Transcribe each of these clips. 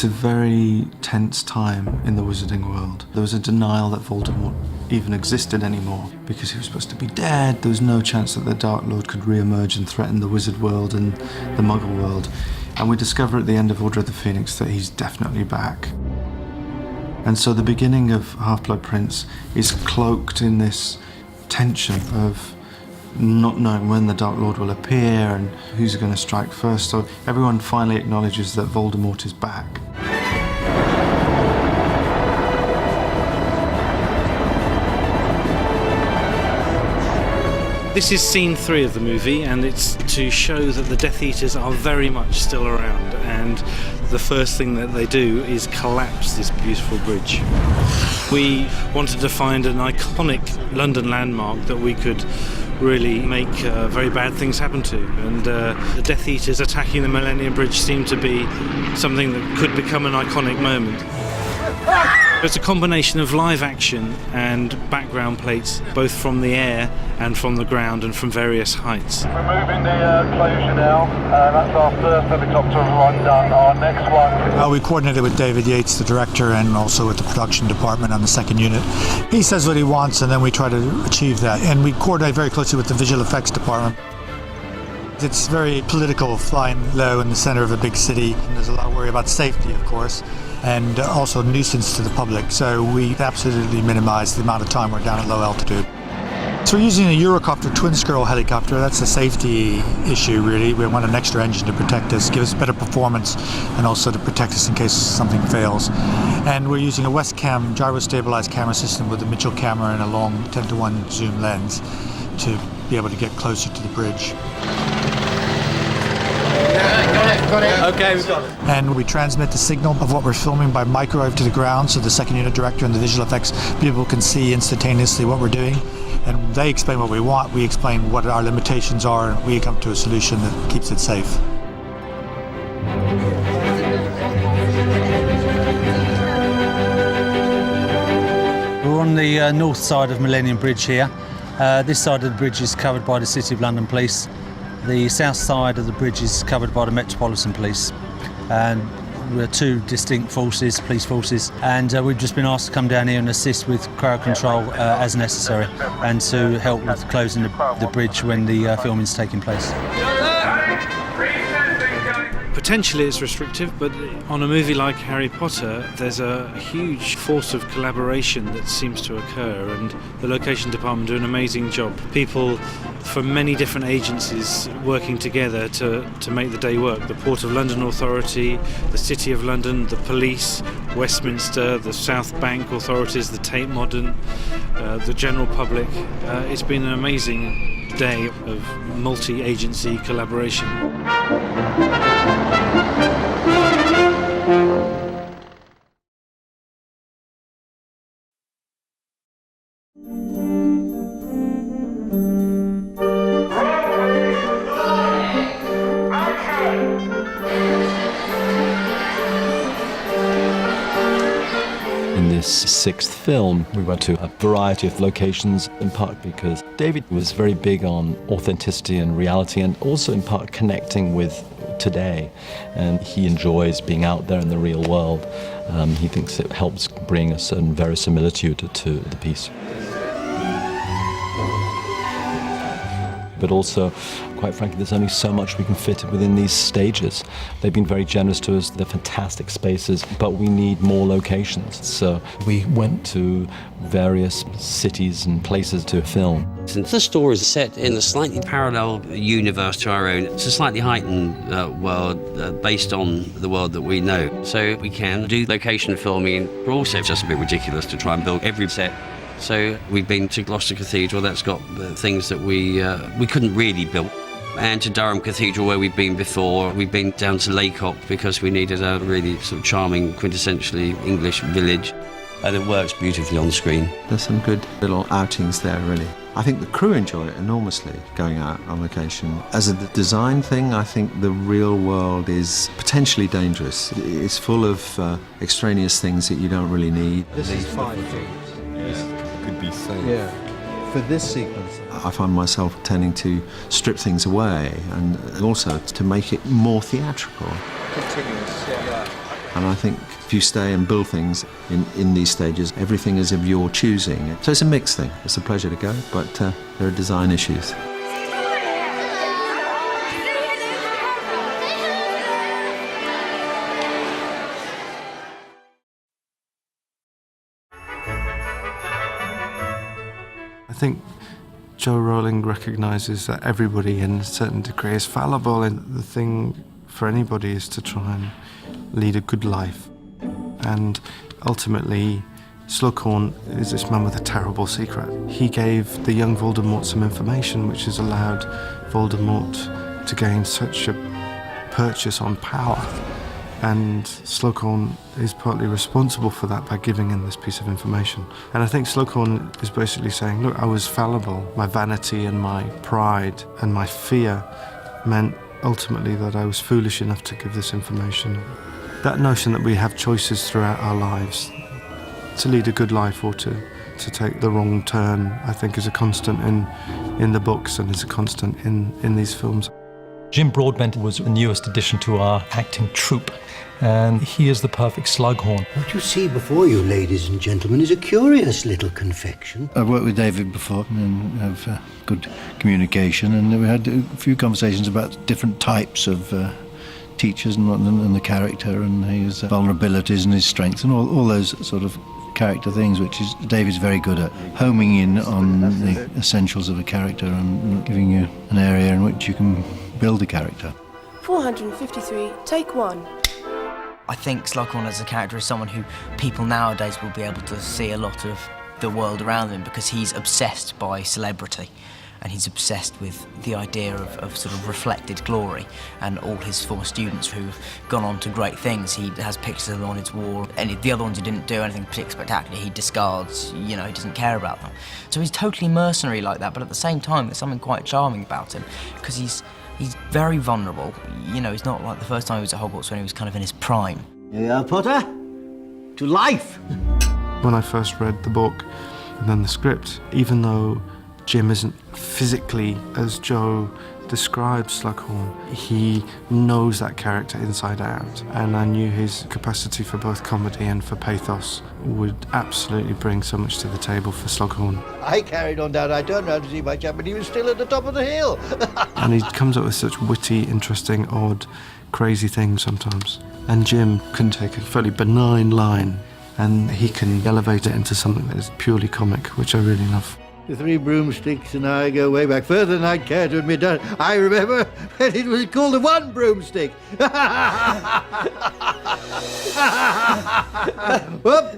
It's a very tense time in the wizarding world. There was a denial that Voldemort even existed anymore because he was supposed to be dead. There was no chance that the Dark Lord could re-emerge and threaten the wizard world and the Muggle world. And we discover at the end of Order of the Phoenix that he's definitely back. And so the beginning of Half-Blood Prince is cloaked in this tension of not knowing when the Dark Lord will appear and who's going to strike first. So everyone finally acknowledges that Voldemort is back. This is scene 3 of the movie, and it's to show that the Death Eaters are very much still around, and the first thing that they do is collapse this beautiful bridge. We wanted to find an iconic London landmark that we could really make very bad things happen to, and the Death Eaters attacking the Millennium Bridge seemed to be something that could become an iconic moment. It's a combination of live action and background plates, both from the air and from the ground and from various heights. We're moving the closure now. That's our first helicopter run done. Our next one. We coordinated with David Yates, the director, and also with the production department on the second unit. He says what he wants, and then we try to achieve that. And we coordinate very closely with the visual effects department. It's very political, flying low in the center of a big city. And there's a lot of worry about safety, of course, and also nuisance to the public. So we absolutely minimize the amount of time we're down at low altitude. So we're using a Eurocopter twin scroll helicopter. That's a safety issue, really. We want an extra engine to protect us, give us better performance, and also to protect us in case something fails. And we're using a Westcam gyro-stabilized camera system with a Mitchell camera and a long 10:1 zoom lens to be able to get closer to the bridge. Got it. Okay, we've got it. And we transmit the signal of what we're filming by microwave to the ground, so the second unit director and the visual effects people can see instantaneously what we're doing. And they explain what we want, we explain what our limitations are, and we come to a solution that keeps it safe. We're on the north side of Millennium Bridge here. This side of the bridge is covered by the City of London Police. The south side of the bridge is covered by the Metropolitan Police. And we're two distinct forces, police forces, and we've just been asked to come down here and assist with crowd control as necessary, and to help with closing the bridge when the filming's taking place. Potentially it's restrictive, but on a movie like Harry Potter, there's a huge force of collaboration that seems to occur, and the location department do an amazing job. People from many different agencies working together to make the day work. The Port of London Authority, the City of London, the police, Westminster, the South Bank authorities, the Tate Modern, the general public. It's been an amazing day of multi-agency collaboration. In this sixth film, we went to a variety of locations, in part because David was very big on authenticity and reality, and also in part connecting with today. And he enjoys being out there in the real world. He thinks it helps bring a certain verisimilitude to the piece. But also, quite frankly, there's only so much we can fit within these stages. They've been very generous to us. They're fantastic spaces, but we need more locations. So we went to various cities and places to film. Since the story is set in a slightly parallel universe to our own, it's a slightly heightened world based on the world that we know. So we can do location filming, but also it's just a bit ridiculous to try and build every set. So we've been to Gloucester Cathedral, that's got things that we couldn't really build. And to Durham Cathedral, where we've been before. We've been down to Laycock because we needed a really sort of charming, quintessentially English village. And it works beautifully on screen. There's some good little outings there, really. I think the crew enjoy it enormously, going out on location. As a design thing, I think the real world is potentially dangerous. It's full of extraneous things that you don't really need. This is 5 feet. Could be safe. Yeah. For this sequence, I find myself tending to strip things away and also to make it more theatrical. continuous. Yeah. And I think if you stay and build things in these stages, everything is of your choosing. So it's a mixed thing. It's a pleasure to go, but there are design issues. I think Joe Rowling recognises that everybody in a certain degree is fallible, and the thing for anybody is to try and lead a good life. And ultimately, Slughorn is this man with a terrible secret. He gave the young Voldemort some information which has allowed Voldemort to gain such a purchase on power. And Slughorn is partly responsible for that by giving him this piece of information. And I think Slughorn is basically saying, look, I was fallible. My vanity and my pride and my fear meant ultimately that I was foolish enough to give this information. That notion that we have choices throughout our lives to lead a good life or to take the wrong turn, I think is a constant in the books and is a constant in these films. Jim Broadbent was the newest addition to our acting troupe, and he is the perfect Slughorn. What you see before you, ladies and gentlemen, is a curious little confection. I've worked with David before and have good communication, and we had a few conversations about different types of teachers and the character and his vulnerabilities and his strengths and all those sort of character things, which is David's very good at, homing in on the essentials of a character and giving you an area in which you can build a character. 453, take one. I think Slughorn as a character is someone who people nowadays will be able to see a lot of the world around them, because he's obsessed by celebrity and he's obsessed with the idea of sort of reflected glory, and all his former students who've gone on to great things, he has pictures of them on his wall. Any of the other ones who didn't do anything particularly spectacular, he discards, you know, he doesn't care about them. So he's totally mercenary like that, but at the same time there's something quite charming about him, because he's very vulnerable. You know, he's not like the first time he was at Hogwarts when he was kind of in his prime. Here you are, Potter. To life! When I first read the book and then the script, even though Jim isn't physically as Joe describes Slughorn, he knows that character inside out, and I knew his capacity for both comedy and for pathos would absolutely bring so much to the table for Slughorn. I carried on down, I turned around to see my chap, and he was still at the top of the hill. And he comes up with such witty, interesting, odd, crazy things sometimes. And Jim can take a fairly benign line and he can elevate it into something that is purely comic, which I really love. The three broomsticks and I go way back, further than I'd care to admit. I remember when it was called the one broomstick. Whoop.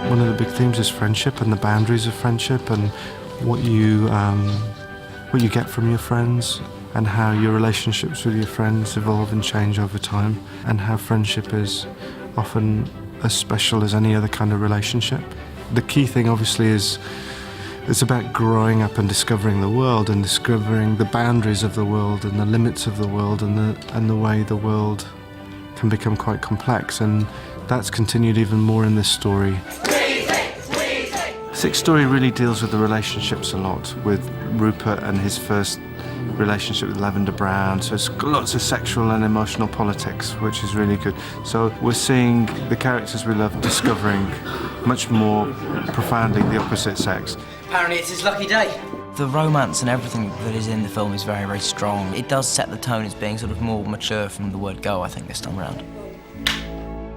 One of the big themes is friendship and the boundaries of friendship, and what you get from your friends, and how your relationships with your friends evolve and change over time, and how friendship is often as special as any other kind of relationship. The key thing obviously is it's about growing up and discovering the world and discovering the boundaries of the world and the limits of the world and the way the world can become quite complex, and that's continued even more in this story. Sixth story really deals with the relationships a lot, with Rupert and his first relationship with Lavender Brown, so it's lots of sexual and emotional politics, which is really good. So we're seeing the characters we love discovering much more profoundly the opposite sex. Apparently it's his lucky day. The romance and everything that is in the film is very, very strong. It does set the tone as being sort of more mature from the word go, I think, this time around.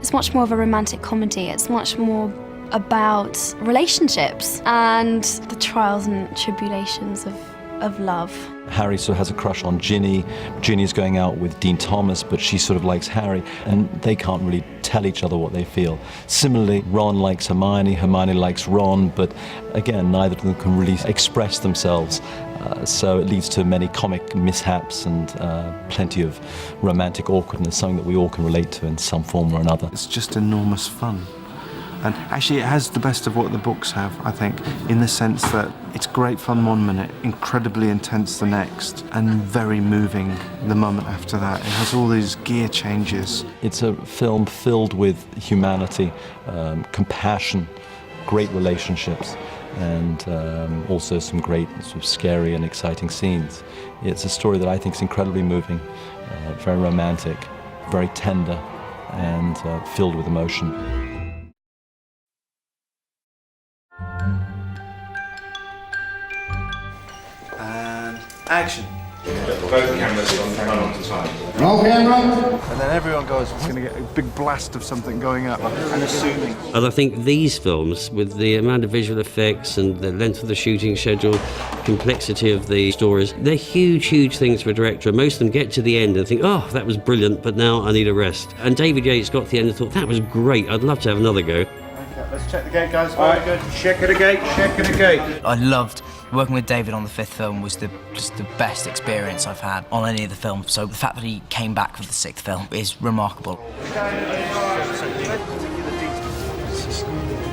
It's much more of a romantic comedy. It's much more about relationships and the trials and tribulations of love. Harry sort of has a crush on Ginny. Ginny's going out with Dean Thomas, but she sort of likes Harry, and they can't really tell each other what they feel. Similarly, Ron likes Hermione, Hermione likes Ron, but again, neither of them can really express themselves. So it leads to many comic mishaps and plenty of romantic awkwardness, something that we all can relate to in some form or another. It's just enormous fun. And actually it has the best of what the books have, I think, in the sense that it's great fun 1 minute, incredibly intense the next, and very moving the moment after that. It has all these gear changes. It's a film filled with humanity, compassion, great relationships, and also some great sort of scary and exciting scenes. It's a story that I think is incredibly moving, very romantic, very tender, and filled with emotion. And action. Both cameras on at a time. Roll camera. And then everyone goes, it's going to get a big blast of something going up, unassuming. And I think these films, with the amount of visual effects and the length of the shooting schedule, complexity of the stories, they're huge, huge things for a director. Most of them get to the end and think, oh, that was brilliant, but now I need a rest. And David Yates got to the end and thought, that was great, I'd love to have another go. Okay, let's check the gate, guys. All right, good. Check it a gate, check it a gate. I loved working with David on the fifth film. Was just the best experience I've had on any of the films. So the fact that he came back for the sixth film is remarkable.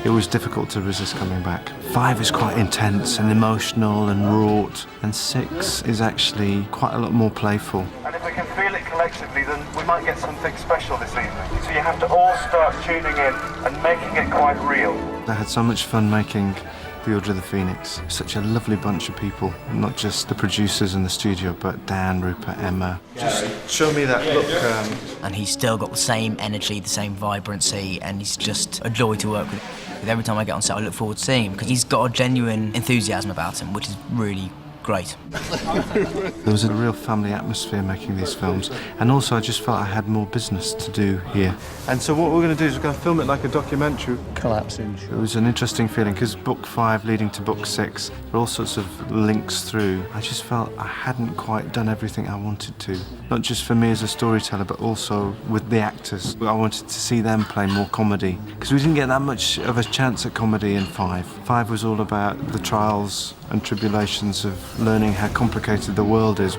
It was difficult to resist coming back. 5 is quite intense and emotional and wrought, and 6 is actually quite a lot more playful. And if we can feel it collectively, then we might get something special this evening. So you have to all start tuning in and making it quite real. I had so much fun making The Order of the Phoenix. Such a lovely bunch of people, not just the producers and the studio, but Dan, Rupert, Emma. Just show me that look. And he's still got the same energy, the same vibrancy, and he's just a joy to work with. Every time I get on set, I look forward to seeing him, because he's got a genuine enthusiasm about him, which is really great. There was a real family atmosphere making these films, and also I just felt I had more business to do here. And so what we're going to do is we're going to film it like a documentary. Collapsing. It was an interesting feeling, because book 5 leading to book 6, there are all sorts of links through. I just felt I hadn't quite done everything I wanted to, not just for me as a storyteller, but also with the actors. I wanted to see them play more comedy, because we didn't get that much of a chance at comedy in 5. 5 was all about the trials and tribulations of learning how complicated the world is.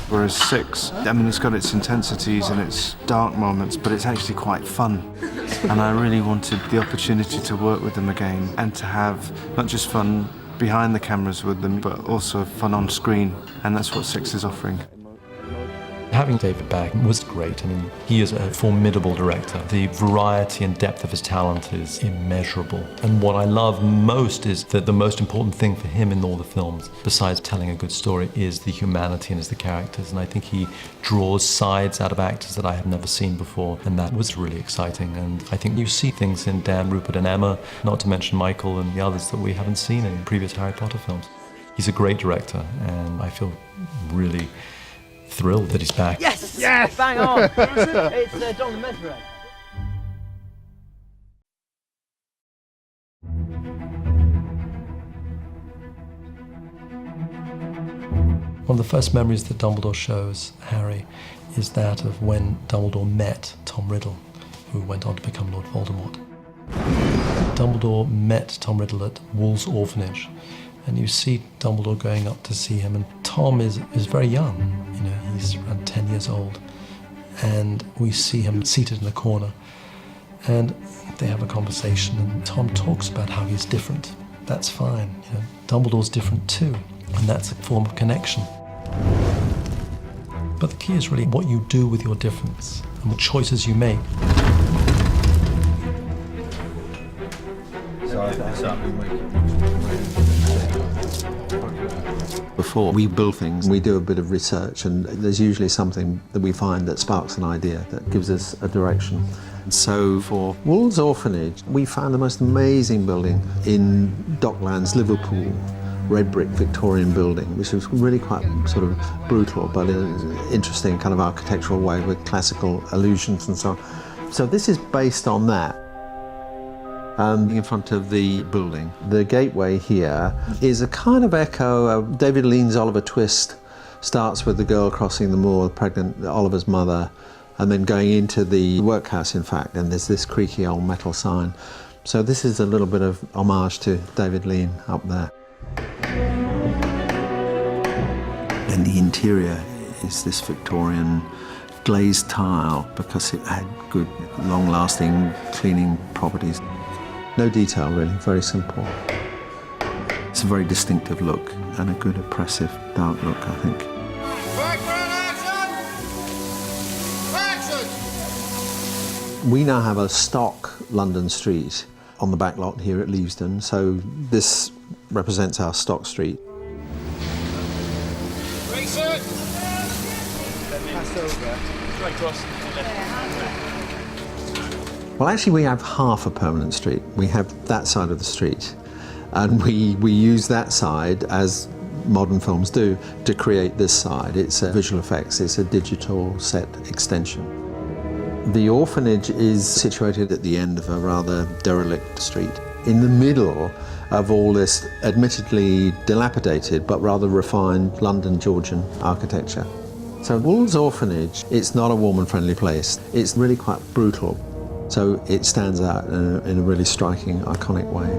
Whereas 6, I mean, it's got its intensities and its dark moments, but it's actually quite fun. And I really wanted the opportunity to work with them again and to have not just fun behind the cameras with them, but also fun on screen. And that's what 6 is offering. Having David back was great. I mean, he is a formidable director. The variety and depth of his talent is immeasurable. And what I love most is that the most important thing for him in all the films, besides telling a good story, is the humanity and is the characters. And I think he draws sides out of actors that I have never seen before. And that was really exciting. And I think you see things in Dan, Rupert and Emma, not to mention Michael and the others that we haven't seen in previous Harry Potter films. He's a great director, and I feel really thrilled that he's back. Yes! Yes! Bang on! It's John Medray. One of the first memories that Dumbledore shows Harry is that of when Dumbledore met Tom Riddle, who went on to become Lord Voldemort. Dumbledore met Tom Riddle at Wool's Orphanage, and you see Dumbledore going up to see him, and Tom is very young, you know, he's around 10 years old, and we see him seated in a corner, and they have a conversation, and Tom talks about how he's different. That's fine, you know, Dumbledore's different too, and that's a form of connection. But the key is really what you do with your difference, and what choices you make. Before we build things, we do a bit of research, and there's usually something that we find that sparks an idea, that gives us a direction. And so for Wool's Orphanage, we found the most amazing building in Docklands, Liverpool, red brick Victorian building, which was really quite sort of brutal, but in an interesting kind of architectural way with classical allusions and so on. So this is based on that. In front of the building. The gateway here is a kind of echo of David Lean's Oliver Twist. Starts with the girl crossing the moor, pregnant Oliver's mother, and then going into the workhouse, in fact, and there's this creaky old metal sign. So this is a little bit of homage to David Lean up there. And the interior is this Victorian glazed tile because it had good, long-lasting cleaning properties. No detail, really, very simple. It's a very distinctive look and a good, oppressive, dark look, I think. We now have a stock London street on the back lot here at Leavesden, so this represents our stock street. Well, actually we have half a permanent street. We have that side of the street, and we use that side, as modern films do, to create this side. It's visual effects, it's a digital set extension. The orphanage is situated at the end of a rather derelict street, in the middle of all this admittedly dilapidated but rather refined London Georgian architecture. So Wool's Orphanage, it's not a warm and friendly place. It's really quite brutal. So it stands out in a really striking, iconic way.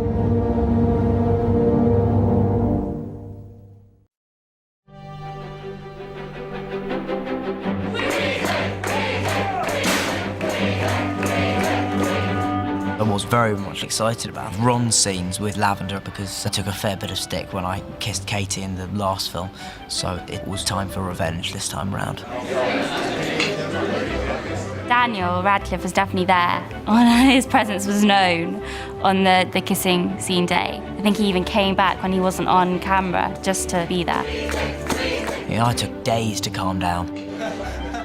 I was very much excited about Ron's scenes with Lavender because I took a fair bit of stick when I kissed Katie in the last film, so it was time for revenge this time round. Daniel Radcliffe was definitely there. His presence was known on the kissing scene day. I think he even came back when he wasn't on camera just to be there. I took days to calm down.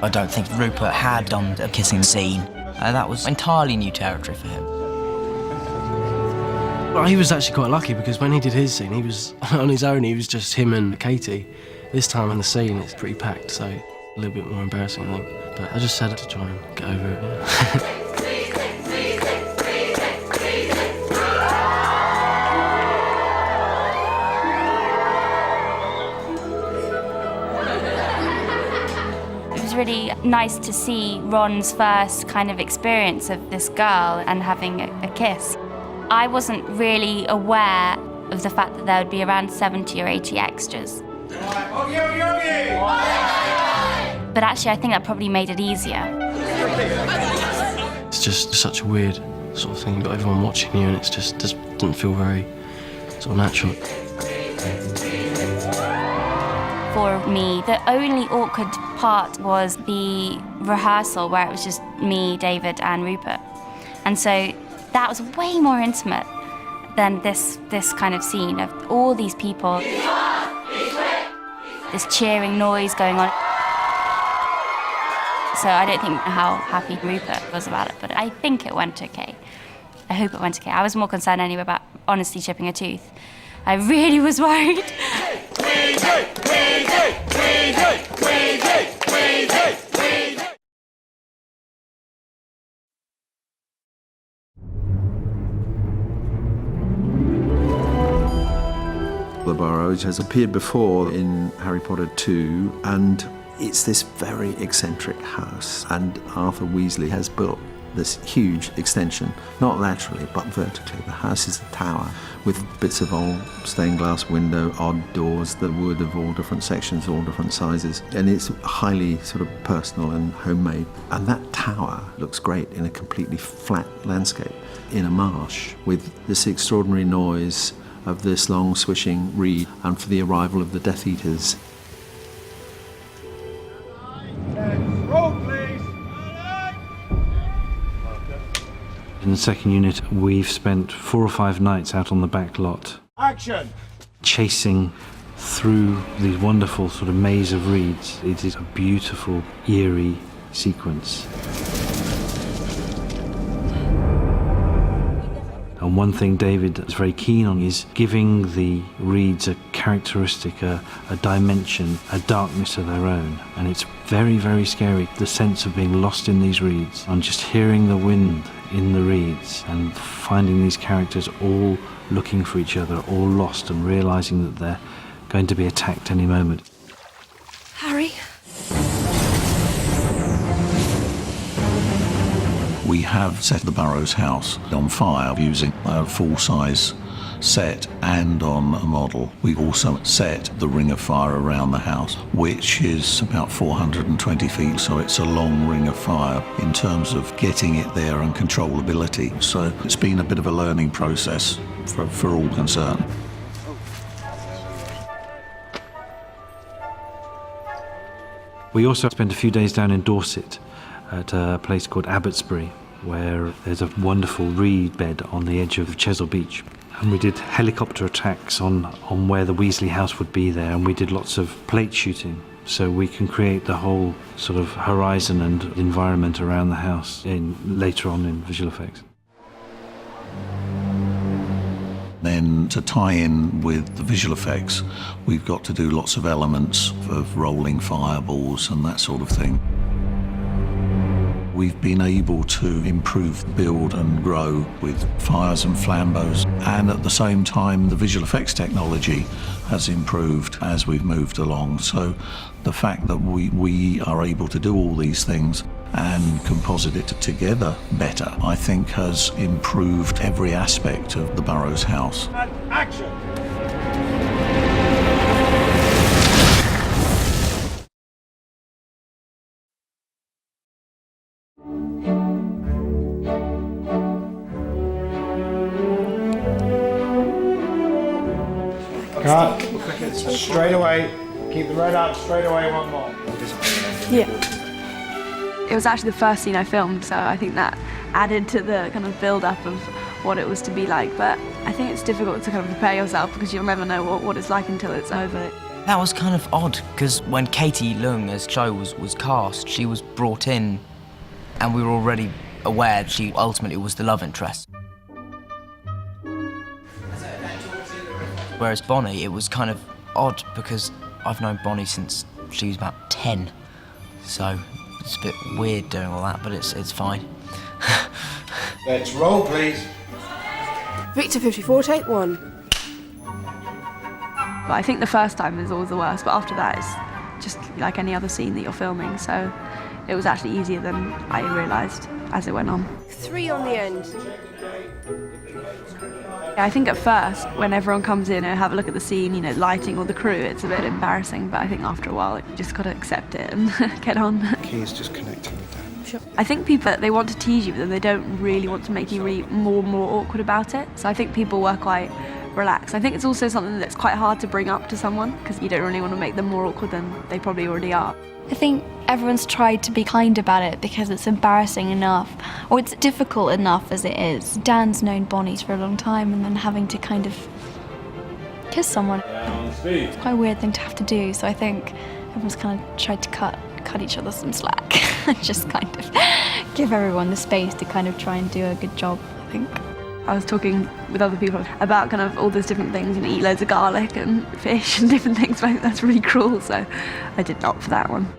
I don't think Rupert had done a kissing scene, and that was entirely new territory for him. Well, he was actually quite lucky because when he did his scene, he was on his own. He was just him and Katie. This time in the scene, it's pretty packed, so a little bit more embarrassing, I think. But I just said it to try and get over it. It was really nice to see Ron's first kind of experience of this girl and having a kiss. I wasn't really aware of the fact that there would be around 70 or 80 extras. But actually, I think that probably made it easier. It's just such a weird sort of thing. You've got everyone watching you and it just doesn't feel very sort of natural. For me, the only awkward part was the rehearsal where it was just me, David and Rupert. And so that was way more intimate than this kind of scene of all these people, this cheering noise going on. So I don't think how happy Rupert was about it, but I think it went okay. I hope it went okay. I was more concerned anyway about honestly chipping a tooth. I really was worried. The Burrows has appeared before in Harry Potter 2, and it's this very eccentric house, and Arthur Weasley has built this huge extension, not laterally but vertically. The house is a tower with bits of old stained glass window, odd doors, the wood of all different sections, all different sizes, and it's highly sort of personal and homemade. And that tower looks great in a completely flat landscape in a marsh with this extraordinary noise of this long swishing reed, and for the arrival of the Death Eaters. Roll, please. In the second unit, we've spent 4 or 5 nights out on the back lot. Action! Chasing through these wonderful sort of maze of reeds. It is a beautiful, eerie sequence. And one thing David is very keen on is giving the reeds a characteristic, a dimension, a darkness of their own. And it's very, very scary, the sense of being lost in these reeds and just hearing the wind in the reeds and finding these characters all looking for each other, all lost, and realising that they're going to be attacked any moment. Harry? We have set the Burrows house on fire using a full-size set and on a model. We also set the ring of fire around the house, which is about 420 feet, so it's a long ring of fire in terms of getting it there and controllability. So it's been a bit of a learning process for all concerned. We also spent a few days down in Dorset at a place called Abbotsbury, where there's a wonderful reed bed on the edge of Chesil Beach. And we did helicopter attacks on where the Weasley house would be there, and we did lots of plate shooting. So we can create the whole sort of horizon and environment around the house later on in visual effects. Then to tie in with the visual effects, we've got to do lots of elements of rolling fireballs and that sort of thing. We've been able to improve, build and grow with fires and flambeaux, and at the same time the visual effects technology has improved as we've moved along. So the fact that we are able to do all these things and composite it together better, I think has improved every aspect of the Burroughs house. Action! Cut. Straight away. Keep the red up. Straight away. One more. Yeah. It was actually the first scene I filmed, so I think that added to the kind of build-up of what it was to be like. But I think it's difficult to kind of prepare yourself because you'll never know what it's like until it's over. That was kind of odd, because when Katie Leung as Cho was cast, she was brought in and we were already aware she ultimately was the love interest. Whereas Bonnie, it was kind of odd because I've known Bonnie since she was about 10. So it's a bit weird doing all that, but it's fine. Let's roll, please. Victor 54, take 1. But I think the first time is always the worst, but after that it's just like any other scene that you're filming, so it was actually easier than I realised as it went on. 3 on the end. I think at first, when everyone comes in and have a look at the scene, you know, lighting or the crew, it's a bit embarrassing, but I think after a while, you just got to accept it and get on. The key is just connecting with them. Sure. I think people, they want to tease you, but then they don't really want to make you really more and more awkward about it. So I think people were quite relaxed. I think it's also something that's quite hard to bring up to someone, because you don't really want to make them more awkward than they probably already are. I think everyone's tried to be kind about it because it's embarrassing enough, or it's difficult enough as it is. Dan's known Bonnie for a long time, and then having to kind of kiss someone, it's quite a weird thing to have to do, so I think everyone's kind of tried to cut each other some slack and just kind of give everyone the space to kind of try and do a good job, I think. I was talking with other people about kind of all those different things, and eat loads of garlic and fish and different things, but I think that's really cruel, so I did not for that one.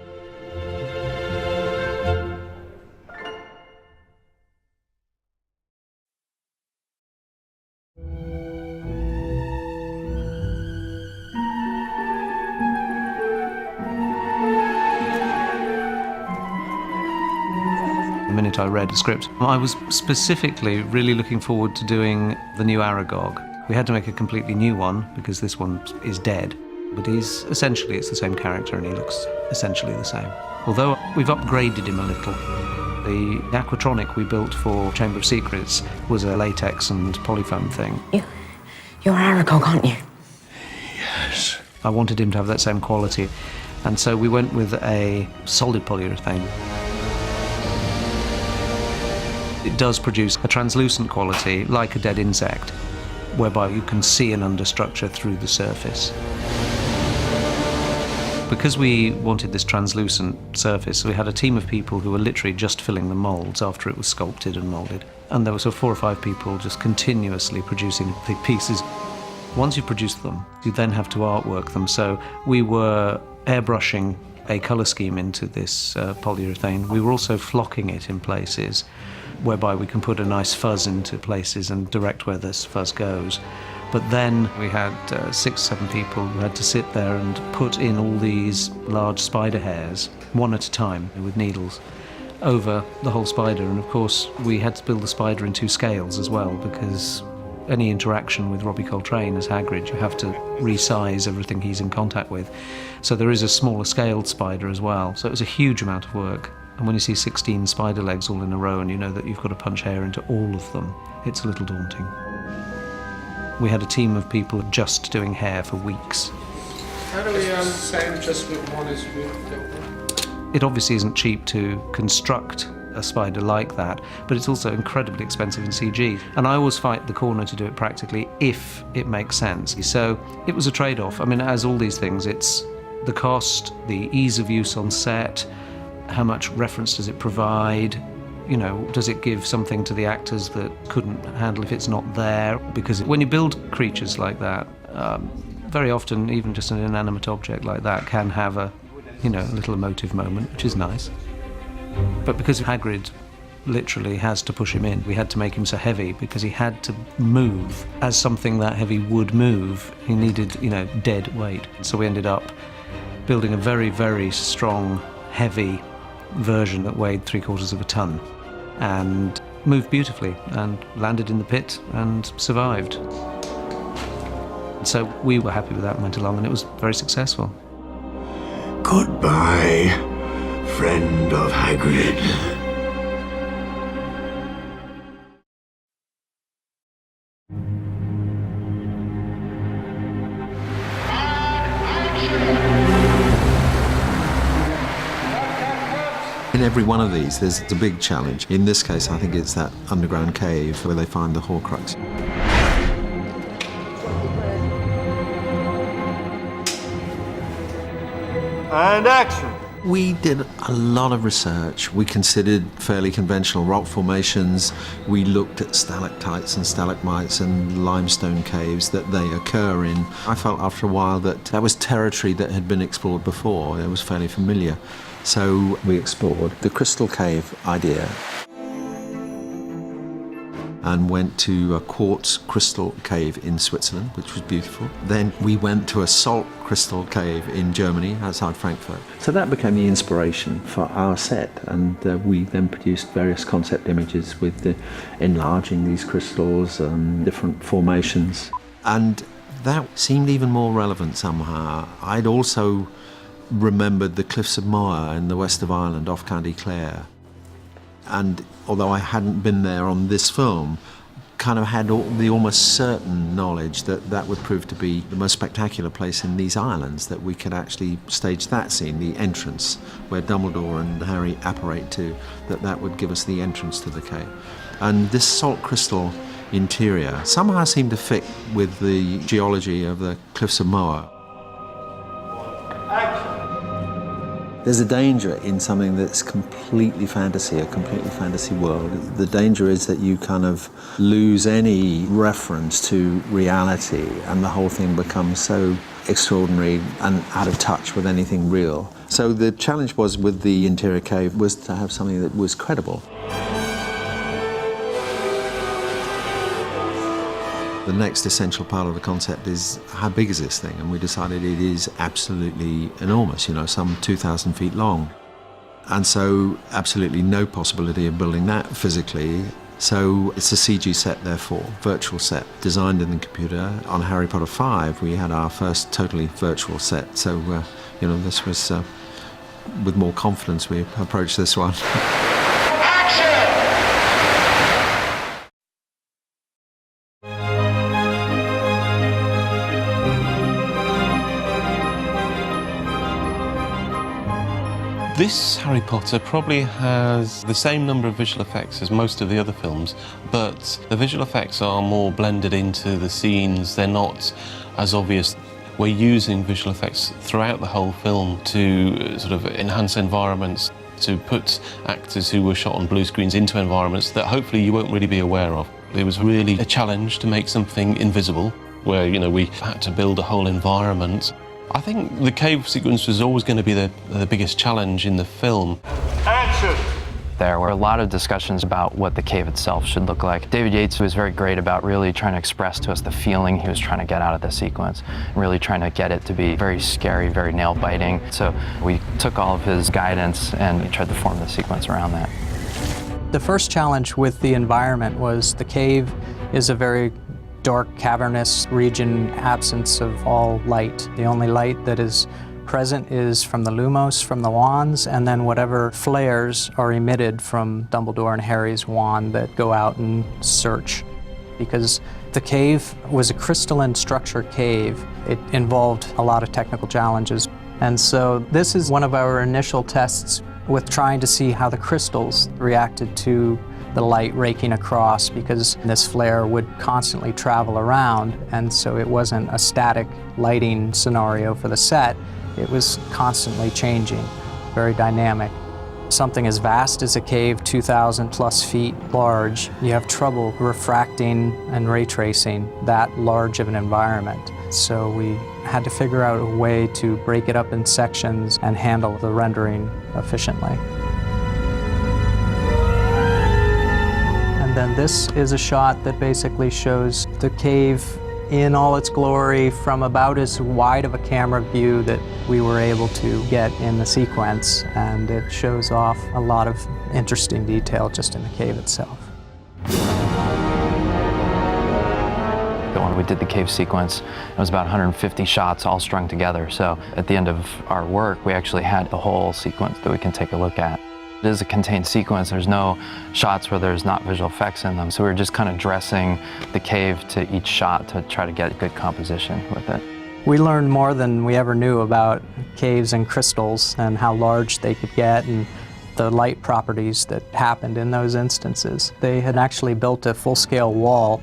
The minute I read the script, I was specifically really looking forward to doing the new Aragog. We had to make a completely new one because this one is dead, but it's the same character and he looks essentially the same. Although we've upgraded him a little. The aquatronic we built for Chamber of Secrets was a latex and polyfoam thing. You're Aragog, aren't you? Yes. I wanted him to have that same quality, and so we went with a solid polyurethane. It does produce a translucent quality, like a dead insect, whereby you can see an understructure through the surface. Because we wanted this translucent surface, we had a team of people who were literally just filling the moulds after it was sculpted and moulded. And there were sort of 4 or 5 people just continuously producing big pieces. Once you produce them, you then have to artwork them. So we were airbrushing a colour scheme into this polyurethane. We were also flocking it in places, whereby we can put a nice fuzz into places and direct where this fuzz goes. But then we had 6 or 7 people who had to sit there and put in all these large spider hairs, one at a time, with needles, over the whole spider. And of course, we had to build the spider in 2 scales as well, because any interaction with Robbie Coltrane as Hagrid, you have to resize everything he's in contact with. So there is a smaller scaled spider as well. So it was a huge amount of work. And when you see 16 spider legs all in a row and you know that you've got to punch hair into all of them, it's a little daunting. We had a team of people just doing hair for weeks. How do we understand just with one is with the other? It obviously isn't cheap to construct a spider like that, but it's also incredibly expensive in CG. And I always fight the corner to do it practically if it makes sense. So it was a trade-off. I mean, as all these things, it's the cost, the ease of use on set, how much reference does it provide, you know, does it give something to the actors that couldn't handle if it's not there? Because when you build creatures like that, very often even just an inanimate object like that can have a, you know, a little emotive moment, which is nice. But because Hagrid literally has to push him in, we had to make him so heavy because he had to move as something that heavy would move. He needed, you know, dead weight. So we ended up building a very, very strong, heavy version that weighed 3/4 of a ton and moved beautifully and landed in the pit and survived. So we were happy with that and went along, and it was very successful. Goodbye, friend of Hagrid. In every one of these, there's a big challenge. In this case, I think it's that underground cave where they find the Horcrux. And action. We did a lot of research. We considered fairly conventional rock formations. We looked at stalactites and stalagmites and limestone caves that they occur in. I felt after a while that that was territory that had been explored before. It was fairly familiar. So we explored the crystal cave idea and went to a quartz crystal cave in Switzerland, which was beautiful. Then we went to a salt crystal cave in Germany, outside Frankfurt. So that became the inspiration for our set, and we then produced various concept images with enlarging these crystals and different formations. And that seemed even more relevant somehow. I'd also remembered the Cliffs of Moher in the west of Ireland off County Clare. And although I hadn't been there on this film, kind of had the almost certain knowledge that that would prove to be the most spectacular place in these islands, that we could actually stage that scene, the entrance, where Dumbledore and Harry apparate to, that would give us the entrance to the cave. And this salt crystal interior somehow seemed to fit with the geology of the Cliffs of Moher. There's a danger in something that's completely fantasy, a completely fantasy world. The danger is that you kind of lose any reference to reality and the whole thing becomes so extraordinary and out of touch with anything real. So the challenge was with the interior cave was to have something that was credible. The next essential part of the concept is how big is this thing, and we decided it is absolutely enormous, you know, some 2,000 feet long. And so absolutely no possibility of building that physically. So it's a CG set, therefore, virtual set, designed in the computer. On Harry Potter 5, we had our first totally virtual set. So, you know, this was, with more confidence we approached this one. This Harry Potter probably has the same number of visual effects as most of the other films, but the visual effects are more blended into the scenes. They're not as obvious. We're using visual effects throughout the whole film to sort of enhance environments, to put actors who were shot on blue screens into environments that hopefully you won't really be aware of. It was really a challenge to make something invisible, where, you know, we had to build a whole environment. I think the cave sequence was always going to be the biggest challenge in the film. Action! There were a lot of discussions about what the cave itself should look like. David Yates was very great about really trying to express to us the feeling he was trying to get out of the sequence, really trying to get it to be very scary, very nail-biting. So we took all of his guidance and we tried to form the sequence around that. The first challenge with the environment was the cave is a very dark, cavernous region, absence of all light. The only light that is present is from the lumos, from the wands, and then whatever flares are emitted from Dumbledore and Harry's wand that go out and search. Because the cave was a crystalline structure cave, it involved a lot of technical challenges. And so this is one of our initial tests with trying to see how the crystals reacted to the light raking across, because this flare would constantly travel around, and so it wasn't a static lighting scenario for the set. It was constantly changing, very dynamic. Something as vast as a cave, 2,000 plus feet large, you have trouble refracting and ray tracing that large of an environment. So we had to figure out a way to break it up in sections and handle the rendering efficiently. And then this is a shot that basically shows the cave in all its glory from about as wide of a camera view that we were able to get in the sequence, and it shows off a lot of interesting detail just in the cave itself. When we did the cave sequence, it was about 150 shots all strung together, so at the end of our work we actually had the whole sequence that we can take a look at. It is a contained sequence. There's no shots where there's not visual effects in them, so we were just kind of dressing the cave to each shot to try to get good composition with it. We learned more than we ever knew about caves and crystals and how large they could get and the light properties that happened in those instances. They had actually built a full-scale wall,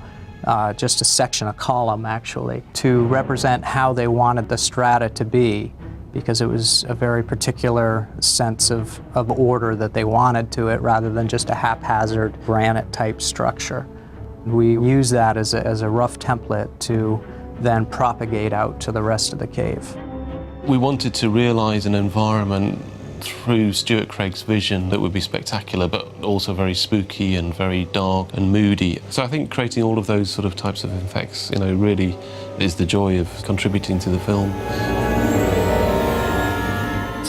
just a section, a column actually, to represent how they wanted the strata to be, because it was a very particular sense of order that they wanted to it, rather than just a haphazard granite-type structure. We use that as a rough template to then propagate out to the rest of the cave. We wanted to realise an environment through Stuart Craig's vision that would be spectacular, but also very spooky and very dark and moody. So I think creating all of those sort of types of effects, you know, really is the joy of contributing to the film.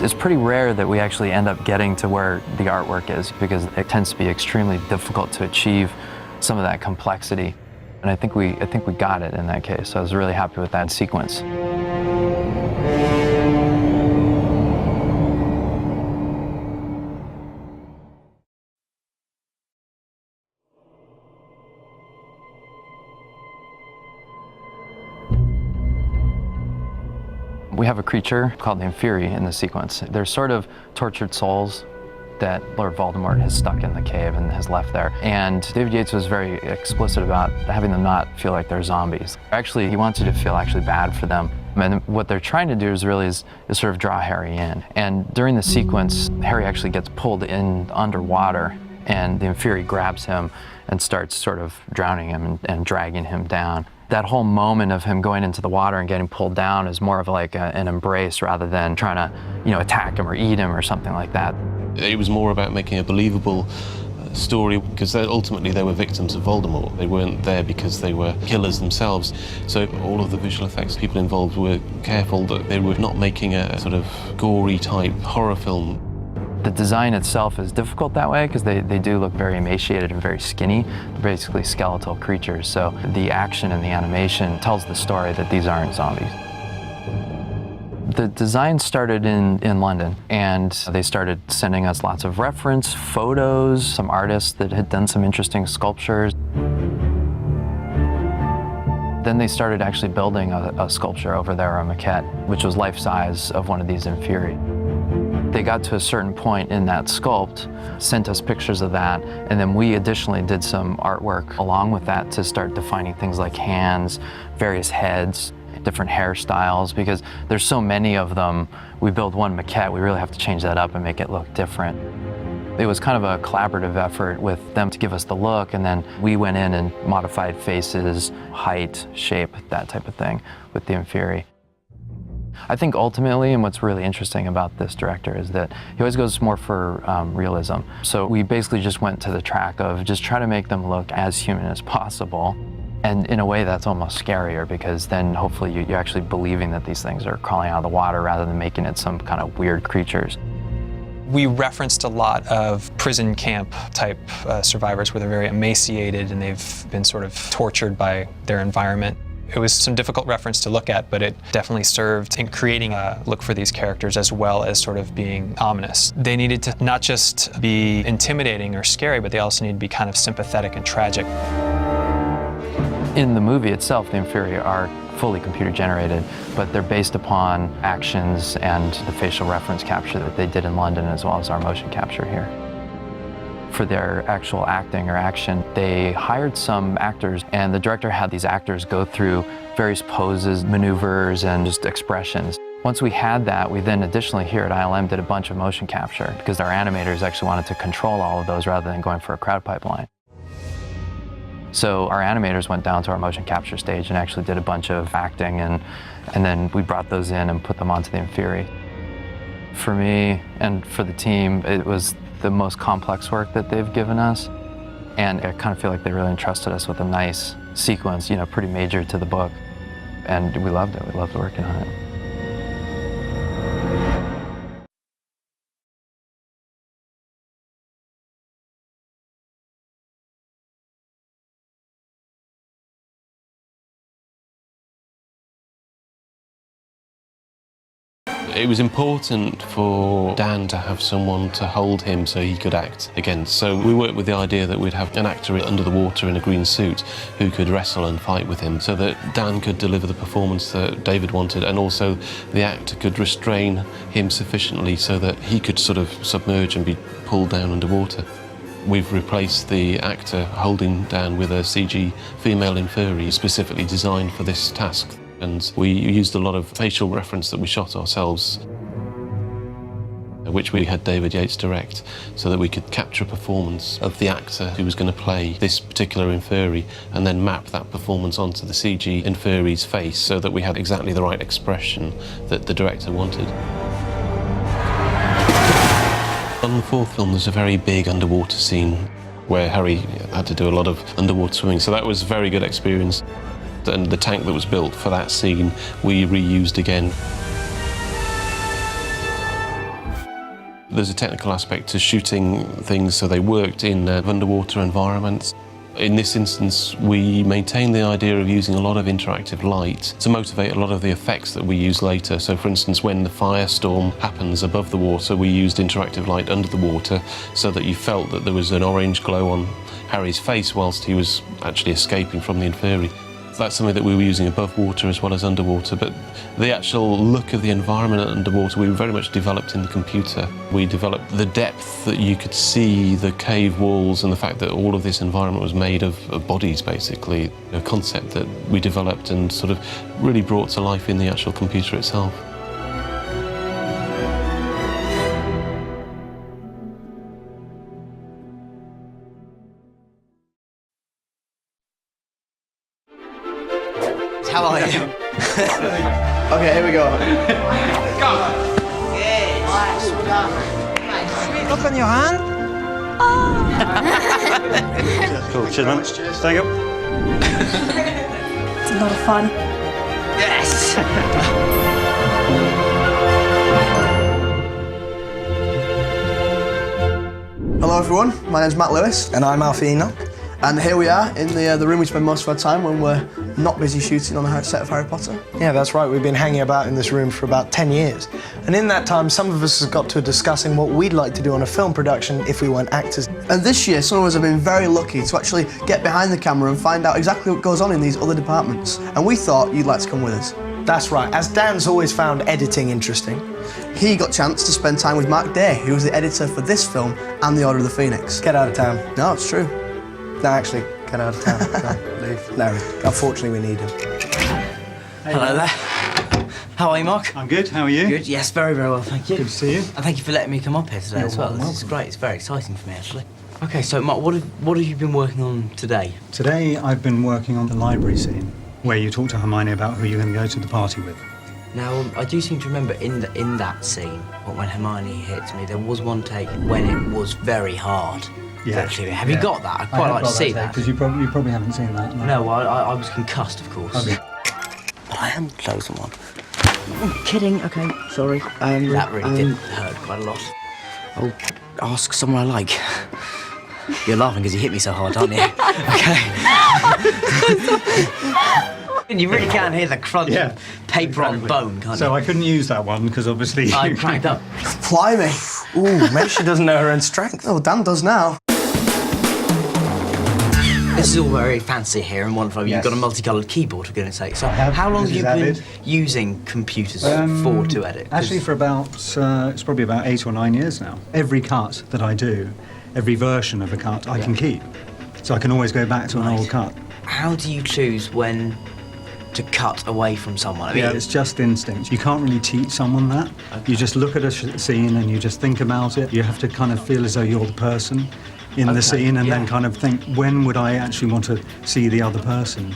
It's pretty rare that we actually end up getting to where the artwork is, because it tends to be extremely difficult to achieve some of that complexity. And I think we got it in that case, so I was really happy with that sequence. We have a creature called the Inferi in the sequence. They're sort of tortured souls that Lord Voldemort has stuck in the cave and has left there. And David Yates was very explicit about having them not feel like they're zombies. Actually, he wants you to feel actually bad for them. And what they're trying to do is sort of draw Harry in. And during the sequence, Harry actually gets pulled in underwater, and the Inferi grabs him and starts sort of drowning him and dragging him down. That whole moment of him going into the water and getting pulled down is more of like an embrace rather than trying to, you know, attack him or eat him or something like that. It was more about making a believable story, because ultimately they were victims of Voldemort. They weren't there because they were killers themselves. So all of the visual effects people involved were careful that they were not making a sort of gory type horror film. The design itself is difficult that way because they do look very emaciated and very skinny. They're basically skeletal creatures, so the action and the animation tells the story that these aren't zombies. The design started in London, and they started sending us lots of reference photos, some artists that had done some interesting sculptures. Then they started actually building a sculpture over there, a maquette, which was life-size of one of these Inferi. They got to a certain point in that sculpt, sent us pictures of that, and then we additionally did some artwork along with that to start defining things like hands, various heads, different hairstyles, because there's so many of them. We build one maquette, we really have to change that up and make it look different. It was kind of a collaborative effort with them to give us the look, and then we went in and modified faces, height, shape, that type of thing with the Inferi. I think ultimately, and what's really interesting about this director is that he always goes more for realism. So we basically just went to the track of just try to make them look as human as possible. And in a way that's almost scarier, because then hopefully you're actually believing that these things are crawling out of the water rather than making it some kind of weird creatures. We referenced a lot of prison camp type survivors where they're very emaciated and they've been sort of tortured by their environment. It was some difficult reference to look at, but it definitely served in creating a look for these characters as well as sort of being ominous. They needed to not just be intimidating or scary, but they also needed to be kind of sympathetic and tragic. In the movie itself, the inferi are fully computer generated, but they're based upon actions and the facial reference capture that they did in London, as well as our motion capture here. For their actual acting or action, they hired some actors, and the director had these actors go through various poses, maneuvers, and just expressions. Once we had that, we then additionally here at ILM did a bunch of motion capture because our animators actually wanted to control all of those rather than going for a crowd pipeline. So our animators went down to our motion capture stage and actually did a bunch of acting, and then we brought those in and put them onto the inferi. For me and for the team, it was the most complex work that they've given us, and I kind of feel like they really entrusted us with a nice sequence, you know, pretty major to the book, and we loved it. We loved working on it. It was important for Dan to have someone to hold him so he could act again. So we worked with the idea that we'd have an actor under the water in a green suit who could wrestle and fight with him so that Dan could deliver the performance that David wanted, and also the actor could restrain him sufficiently so that he could sort of submerge and be pulled down underwater. We've replaced the actor holding Dan with a CG female inferi specifically designed for this task. And we used a lot of facial reference that we shot ourselves, which we had David Yates direct, so that we could capture a performance of the actor who was going to play this particular inferi and then map that performance onto the CG inferi's face so that we had exactly the right expression that the director wanted. On the fourth film, there's a very big underwater scene where Harry had to do a lot of underwater swimming, so that was a very good experience. And the tank that was built for that scene, we reused again. There's a technical aspect to shooting things, so they worked in underwater environments. In this instance, we maintained the idea of using a lot of interactive light to motivate a lot of the effects that we use later. So, for instance, when the firestorm happens above the water, we used interactive light under the water so that you felt that there was an orange glow on Harry's face whilst he was actually escaping from the inferi. That's something that we were using above water as well as underwater, but the actual look of the environment underwater we very much developed in the computer. We developed the depth that you could see, the cave walls, and the fact that all of this environment was made of bodies, basically. A concept that we developed and sort of really brought to life in the actual computer itself. How are you? Okay, here we go. Go! Yes. Look on your hand. Cool, cheers, man. Thank you. It's a lot of fun. Yes! Hello everyone, my name's Matt Lewis. And I'm Alfie Enoch. And here we are in the room we spend most of our time when we're not busy shooting on a set of Harry Potter. Yeah, that's right. We've been hanging about in this room for about 10 years. And in that time, some of us have got to discussing what we'd like to do on a film production if we weren't actors. And this year, some of us have been very lucky to actually get behind the camera and find out exactly what goes on in these other departments. And we thought you'd like to come with us. That's right. As Dan's always found editing interesting, he got a chance to spend time with Mark Day, who was the editor for this film and The Order of the Phoenix. Get out of town. No, it's true. No, actually, get out of town. No, leave. No, unfortunately, we need him. Hello there. How are you, Mark? I'm good. How are you? Good. Yes, very, very well, thank you. Good to see you. And thank you for letting me come up here today as well. This is great. It's very exciting for me, actually. Okay, so Mark, what have you been working on today? Today, I've been working on the library scene, where you talk to Hermione about who you're going to go to the party with. Now, I do seem to remember in that scene, when Hermione hits me, there was one take when it was very hard. Yeah. Have you got that? I'd quite like to see that. Because you probably haven't seen that. No, I was concussed, of course. Okay. But I am closing one. Kidding, okay, sorry. That really did hurt quite a lot. I'll ask someone I like. You're laughing because you hit me so hard, aren't you? Okay. You really can hear the crunch of paper on bone, can't you? So I couldn't use that one because obviously I cracked up. Fly me. Ooh, maybe she doesn't know her own strength. Oh, Dan does now. This is all very fancy here, and wonderful. Yes. You've got a multicoloured keyboard, for goodness sake. So I have. how long have This you is been Avid. using computers for to edit? 'Cause Actually, for about, it's probably about 8 or 9 years now. Every cut that I do, every version of a cut, I can keep. So I can always go back to an old cut. how do you choose when to cut away from someone? I mean, Yeah, it's just instinct. You can't really teach someone that. You just look at a scene and you just think about it. You have to kind of feel as though you're the person in the scene, and then kind of think, when would I actually want to see the other person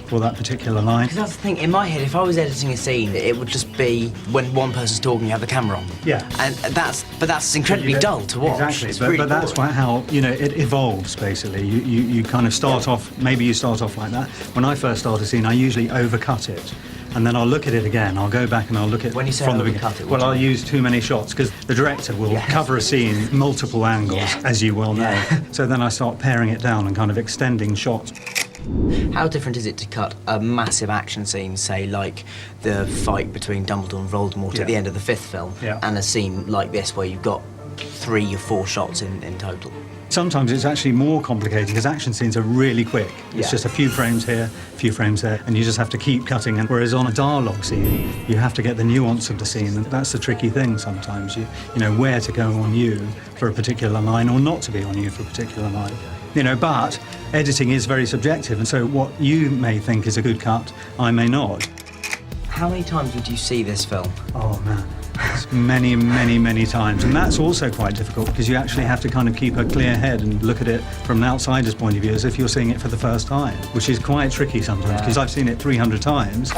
for that particular line? Because that's the thing, in my head, if I was editing a scene, it would just be when one person's talking, you have the camera on. Yeah. And that's incredibly dull to watch. Exactly, It's but, really but that's boring. how, you know, it evolves, basically. You kind of start off, maybe you start off like that. When I first start a scene, I usually overcut it. And then I'll look at it again. I'll go back and I'll look at it When you say from the overcut beginning. it, what Well, do you I'll mean? use too many shots because the director will cover a scene multiple angles, as you well know. So then I start paring it down and kind of extending shots. How different is it to cut a massive action scene, say like the fight between Dumbledore and Voldemort at the end of the 5th film, and a scene like this where you've got 3 or 4 shots in total? Sometimes it's actually more complicated because action scenes are really quick. It's just a few frames here, a few frames there, and you just have to keep cutting. And whereas on a dialogue scene, you have to get the nuance of the scene, and that's the tricky thing sometimes. You know where to go on you for a particular line, or not to be on you for a particular line. You know, but editing is very subjective, and so what you may think is a good cut, I may not. How many times would you see this film? Oh man. It's many, many, many times. And that's also quite difficult because you actually have to kind of keep a clear head and look at it from an outsider's point of view as if you're seeing it for the first time, which is quite tricky sometimes because I've seen it 300 times.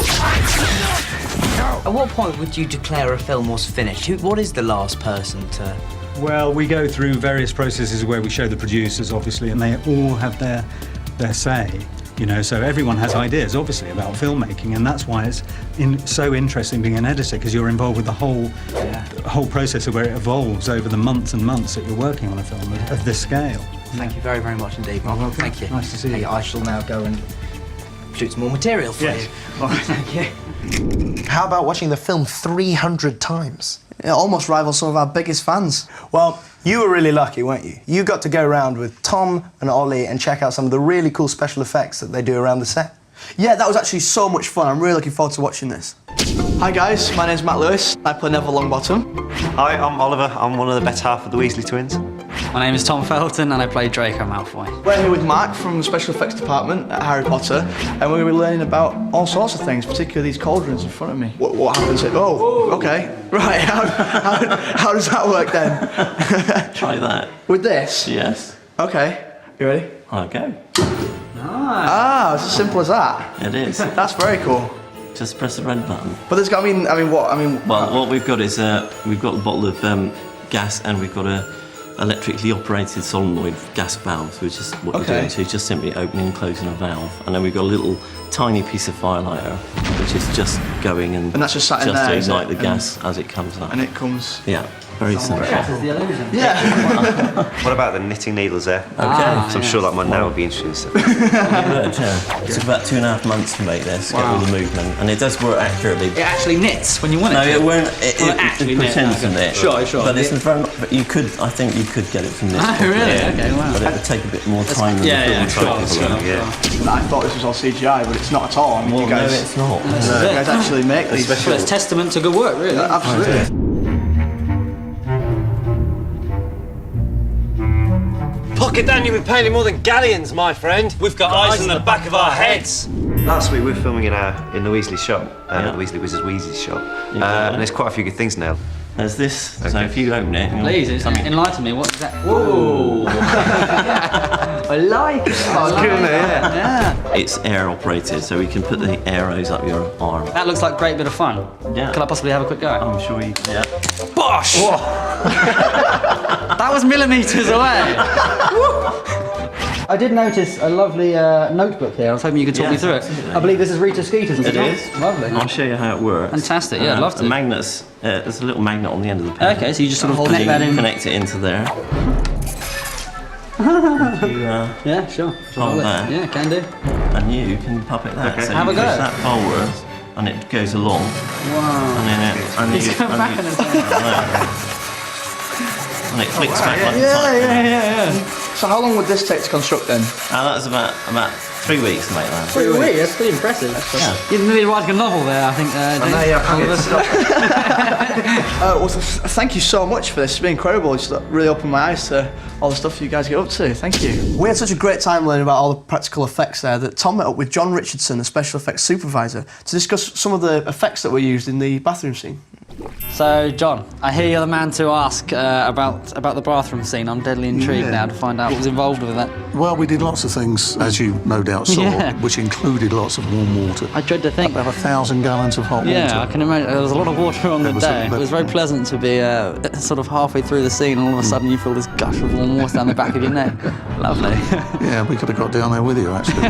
At what point would you declare a film was finished? What is the last person to... Well, we go through various processes where we show the producers, obviously, and they all have their say. You know, so everyone has ideas, obviously, about filmmaking, and that's why it's so interesting being an editor, because you're involved with the whole process of where it evolves over the months and months that you're working on a film of this scale. Thank you very, very much indeed, Mark. Well, thank you. Nice to see you. Hey, I shall now go and shoot some more material for you. All right, thank you. How about watching the film 300 times? It almost rivals some of our biggest fans. Well, you were really lucky, weren't you? You got to go around with Tom and Ollie and check out some of the really cool special effects that they do around the set. Yeah, that was actually so much fun. I'm really looking forward to watching this. Hi guys, my name's Matt Lewis. I play Neville Longbottom. Hi, I'm Oliver. I'm one of the better half of the Weasley twins. My name is Tom Felton and I play Draco Malfoy. We're here with Mark from the Special Effects Department at Harry Potter, and we're going to be learning about all sorts of things, particularly these cauldrons in front of me. What happens here? Oh, okay. Right, how does that work then? Try that. With this? Yes. Okay, you ready? Okay. Ah, it's as simple as that. It is. That's very cool. Just press the red button. But there's got, Well, what we've got is, we've got a bottle of gas and we've got a electrically operated solenoid gas valve, which is what we're doing. So it's just simply opening and closing a valve. And then we've got a little tiny piece of firelighter, which is just going and that's just sat in there, to is ignite it? the gas as it comes up. And it comes... Yeah, very simple. The illusion. Yeah. What about the knitting needles there? Okay. So I'm sure that one now would be interesting. It took about 2.5 months to make this, get all the movement, and it does work accurately. It actually knits when you want it No, to. it won't. Well, actually It pretends to knit. knit. Sure. But it's very. But you could. I think you could get it from this. Oh, really? Okay, wow. But it would take a bit more time than the film cycle. Yeah. I thought this was all CGI, but it's not at all. I mean, Well, you guys, no, it's not. You guys actually make these. Well, it's testament to good work, really. Yeah, absolutely. Pocket down, you've been painting more than galleons, my friend. We've got eyes in the back of our heads. Last week we were filming in the Weasley shop, the Weasley Wizards Weasley shop, and there's quite a few good things now. There's this. So if you open it, Please, enlighten me. What's that? Whoa! I like it. Oh, cool, yeah. It's air operated, so we can put the arrows up your arm. That looks like a great bit of fun. Yeah. Can I possibly have a quick go? I'm sure you can. Yeah. Bosh! That was millimetres away. I did notice a lovely notebook here. I was hoping you could talk me through it. I believe this is Rita Skeeter's. It is. Lovely. I'll show you how it works. Fantastic. Yeah, I'd love to. The magnets. There's a little magnet on the end of the pen. Okay, so you just sort of connect that in. Connect it into there. Yeah, sure. Hold that. Yeah, can do. And you can puppet that. Okay. So Have you a go. push that forward, and it goes along. Wow. And then it. He's going back and it flicks back like yeah. So how long would this take to construct then? That was about 3 weeks to make that. 3 weeks? That's pretty impressive. Yeah. You've been writing a novel there, I think. Well, thank you so much for this. It's been incredible. It's really opened my eyes to all the stuff you guys get up to. Thank you. We had such a great time learning about all the practical effects there that Tom met up with John Richardson, the special effects supervisor, to discuss some of the effects that were used in the bathroom scene. So, John, I hear you're the man to ask about the bathroom scene. I'm deadly intrigued now to find out what was involved with that. Well, we did lots of things, as you no doubt saw, which included lots of warm water. I dread to think. About 1,000 gallons of hot water. Yeah, I can imagine. There was a lot of water on the day. It was very pleasant to be sort of halfway through the scene and all of a sudden you feel this gush of warm water down the back of your neck. Lovely. Yeah, we could have got down there with you, actually.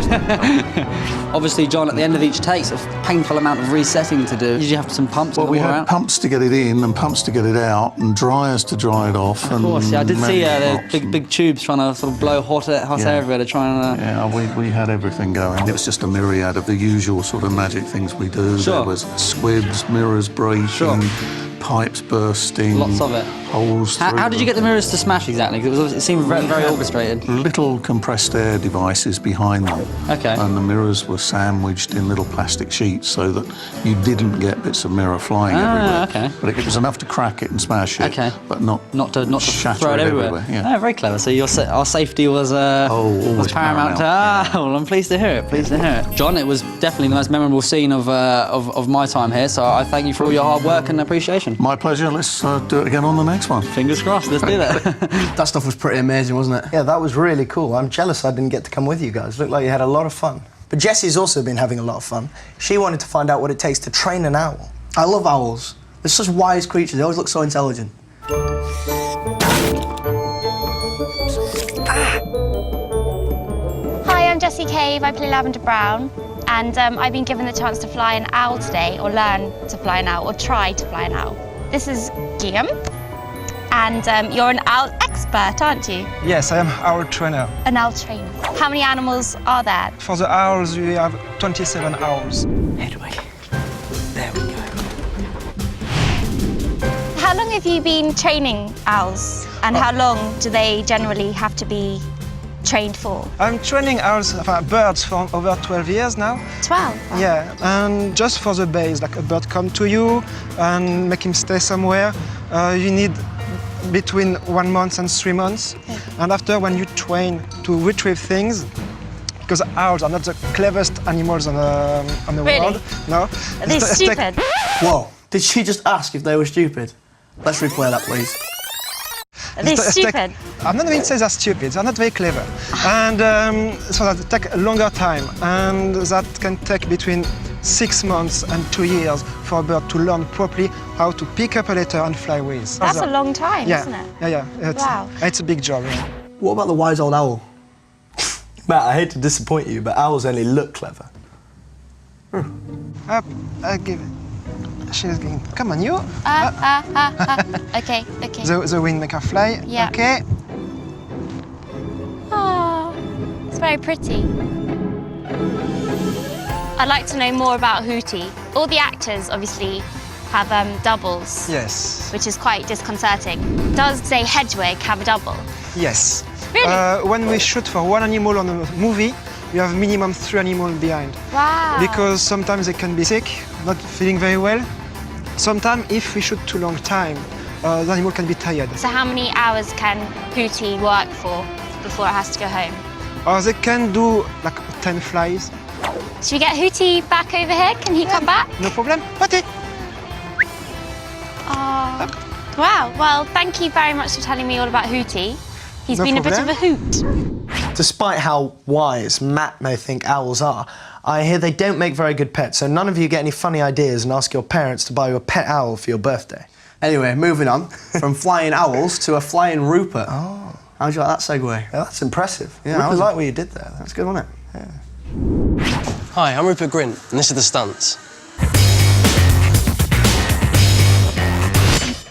Obviously, John, at the end of each take, it's a painful amount of resetting to do. Did you have some pumps? Well, we had pumps to get it in and pumps to get it out and dryers to dry it off. Of course, yeah, I did see the big tubes trying to sort of blow hot air everywhere to try and... Yeah, we had everything going. It was just a myriad of the usual sort of magic things we do. Sure. There was squibs, mirrors breaking, pipes bursting. Lots of it. Holes through How did you get the mirrors to smash exactly? Because it seemed very orchestrated. Little compressed air devices behind them. Okay. And the mirrors were sandwiched in little plastic sheets so that you didn't get bits of mirror flying everywhere. Okay. But it was enough to crack it and smash it. Okay. But not to shatter throw it everywhere. Yeah. Oh, very clever. So our safety was paramount. Well, I'm pleased to hear it. John, it was definitely the most memorable scene of my time here. So I thank you for all your hard work and appreciation. My pleasure. Let's do it again on the next one. Fingers crossed. Let's do that. That stuff was pretty amazing, wasn't it? Yeah, that was really cool. I'm jealous I didn't get to come with you guys. Looked like you had a lot of fun. But Jessie's also been having a lot of fun. She wanted to find out what it takes to train an owl. I love owls. They're such wise creatures. They always look so intelligent. Hi, I'm Jessie Cave. I play Lavender Brown. And I've been given the chance to fly an owl today, or learn to fly an owl, or try to fly an owl. This is Guillaume. And you're an owl expert, aren't you? Yes, I am owl trainer. An owl trainer. How many animals are there? For the owls, we have 27 owls. Headway. There we go. How long have you been training owls? And how long do they generally have to be trained for? I'm training owls, birds for over 12 years now. 12? Wow. Yeah, and just for the base, like a bird come to you and make him stay somewhere, you need between 1 month and 3 months. Okay. And after, when you train to retrieve things, because owls are not the cleverest animals on the world. No. Are they stupid? Whoa, did she just ask if they were stupid? Let's replay that, please. Are they stupid? I'm not going to say they're stupid, they're not very clever. And so that take a longer time, and that can take between 6 months and 2 years for a bird to learn properly how to pick up a letter and fly with. That's a long time, isn't it? Yeah. Wow. It's a big job. Yeah. What about the wise old owl? Matt, I hate to disappoint you, but owls only look clever. I give it. She's going. Come on, you. Okay. The wind make her fly. Yeah. Okay. Oh, it's very pretty. I'd like to know more about Hootie. All the actors obviously have doubles. Yes. Which is quite disconcerting. Does, say, Hedwig have a double? Yes. Really? When we shoot for one animal on a movie, we have minimum 3 animals behind. Wow. Because sometimes they can be sick, not feeling very well. Sometimes, if we shoot too long time, the animal can be tired. So how many hours can Hootie work for before it has to go home? They can do like 10 flies. Should we get Hootie back over here? Can he come back? No problem. Put Oh. Wow. Well, thank you very much for telling me all about Hootie. He's been a bit of a hoot. Despite how wise Matt may think owls are, I hear they don't make very good pets, so none of you get any funny ideas and ask your parents to buy you a pet owl for your birthday. Anyway, moving on, from flying owls to a flying Rupert. Oh. How'd you like that segue? Yeah, that's impressive. Yeah, I like what you did there. That's good, wasn't it? Yeah. Hi, I'm Rupert Grint, and this are the stunts.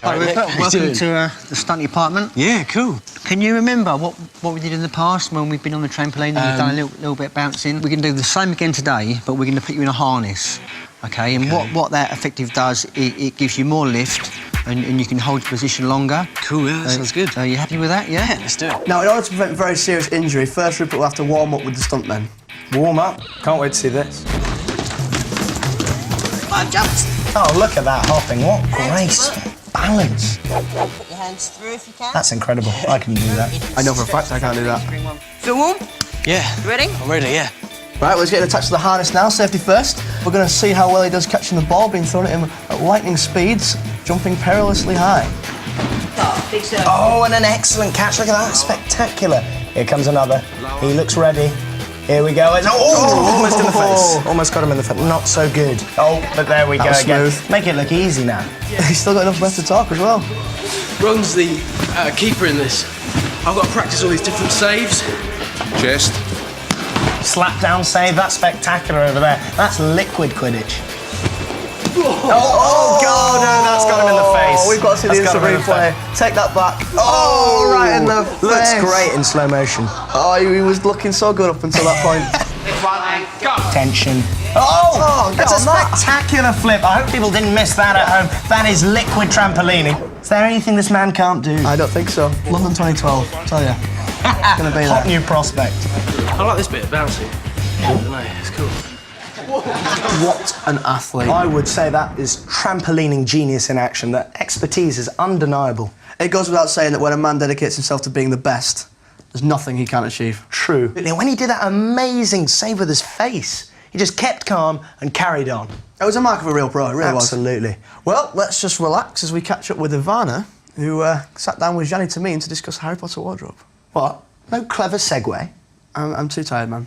Hi, Nick, Rupert. Welcome to the stunt department. Yeah, cool. Can you remember what we did in the past when we've been on the trampoline and you've done a little bit of bouncing? We're going to do the same again today, but we're going to put you in a harness, okay? And what that effective does, it gives you more lift, and you can hold your position longer. Cool, yeah, that sounds good. Are you happy with that, yeah? Yeah, let's do it. Now, in order to prevent very serious injury, first Rupert will have to warm up with the stuntmen. Warm up? Can't wait to see this. I've jumped! Oh, look at that hopping. What grace. Balance. Put your hands through if you can. That's incredible. I can do that. I know for a fact I can't do that. Feel warm? Yeah. You ready? I'm ready, yeah. Right, let's get attached to the harness now, safety first. We're going to see how well he does catching the ball, being thrown at him at lightning speeds, jumping perilously high. Big circle. Oh, and an excellent catch. Look at that. Spectacular. Here comes another. He looks ready. Here we go. Oh, almost in the face. Almost got him in the face. Not so good. Oh, but there we go again. Smooth. Make it look easy now. He's still got enough breath to talk as well. Ron's the keeper in this. I've got to practice all these different saves. Chest. Slap down save. That's spectacular over there. That's liquid Quidditch. Oh, God, no, that's got him in the face. We've got to see the instant replay. Take that back. Oh, right in the face. Looks great in slow motion. Oh, he was looking so good up until that point. Tension. Oh, that's a spectacular flip. I hope people didn't miss that at home. That is liquid trampolining. Is there anything this man can't do? I don't think so. London 2012, I tell you. It's going to be Hot there. new prospect. I like this bit of bouncing. I don't know, it's cool. What an athlete. I would say that is trampolining genius in action. That expertise is undeniable. It goes without saying that when a man dedicates himself to being the best, there's nothing he can't achieve. True. When he did that amazing save with his face, he just kept calm and carried on. It was a mark of a real pro, it really was. Absolutely. Well, let's just relax as we catch up with Ivana, who sat down with Gianni Tamine to discuss Harry Potter wardrobe. What? No clever segue? I'm too tired, man.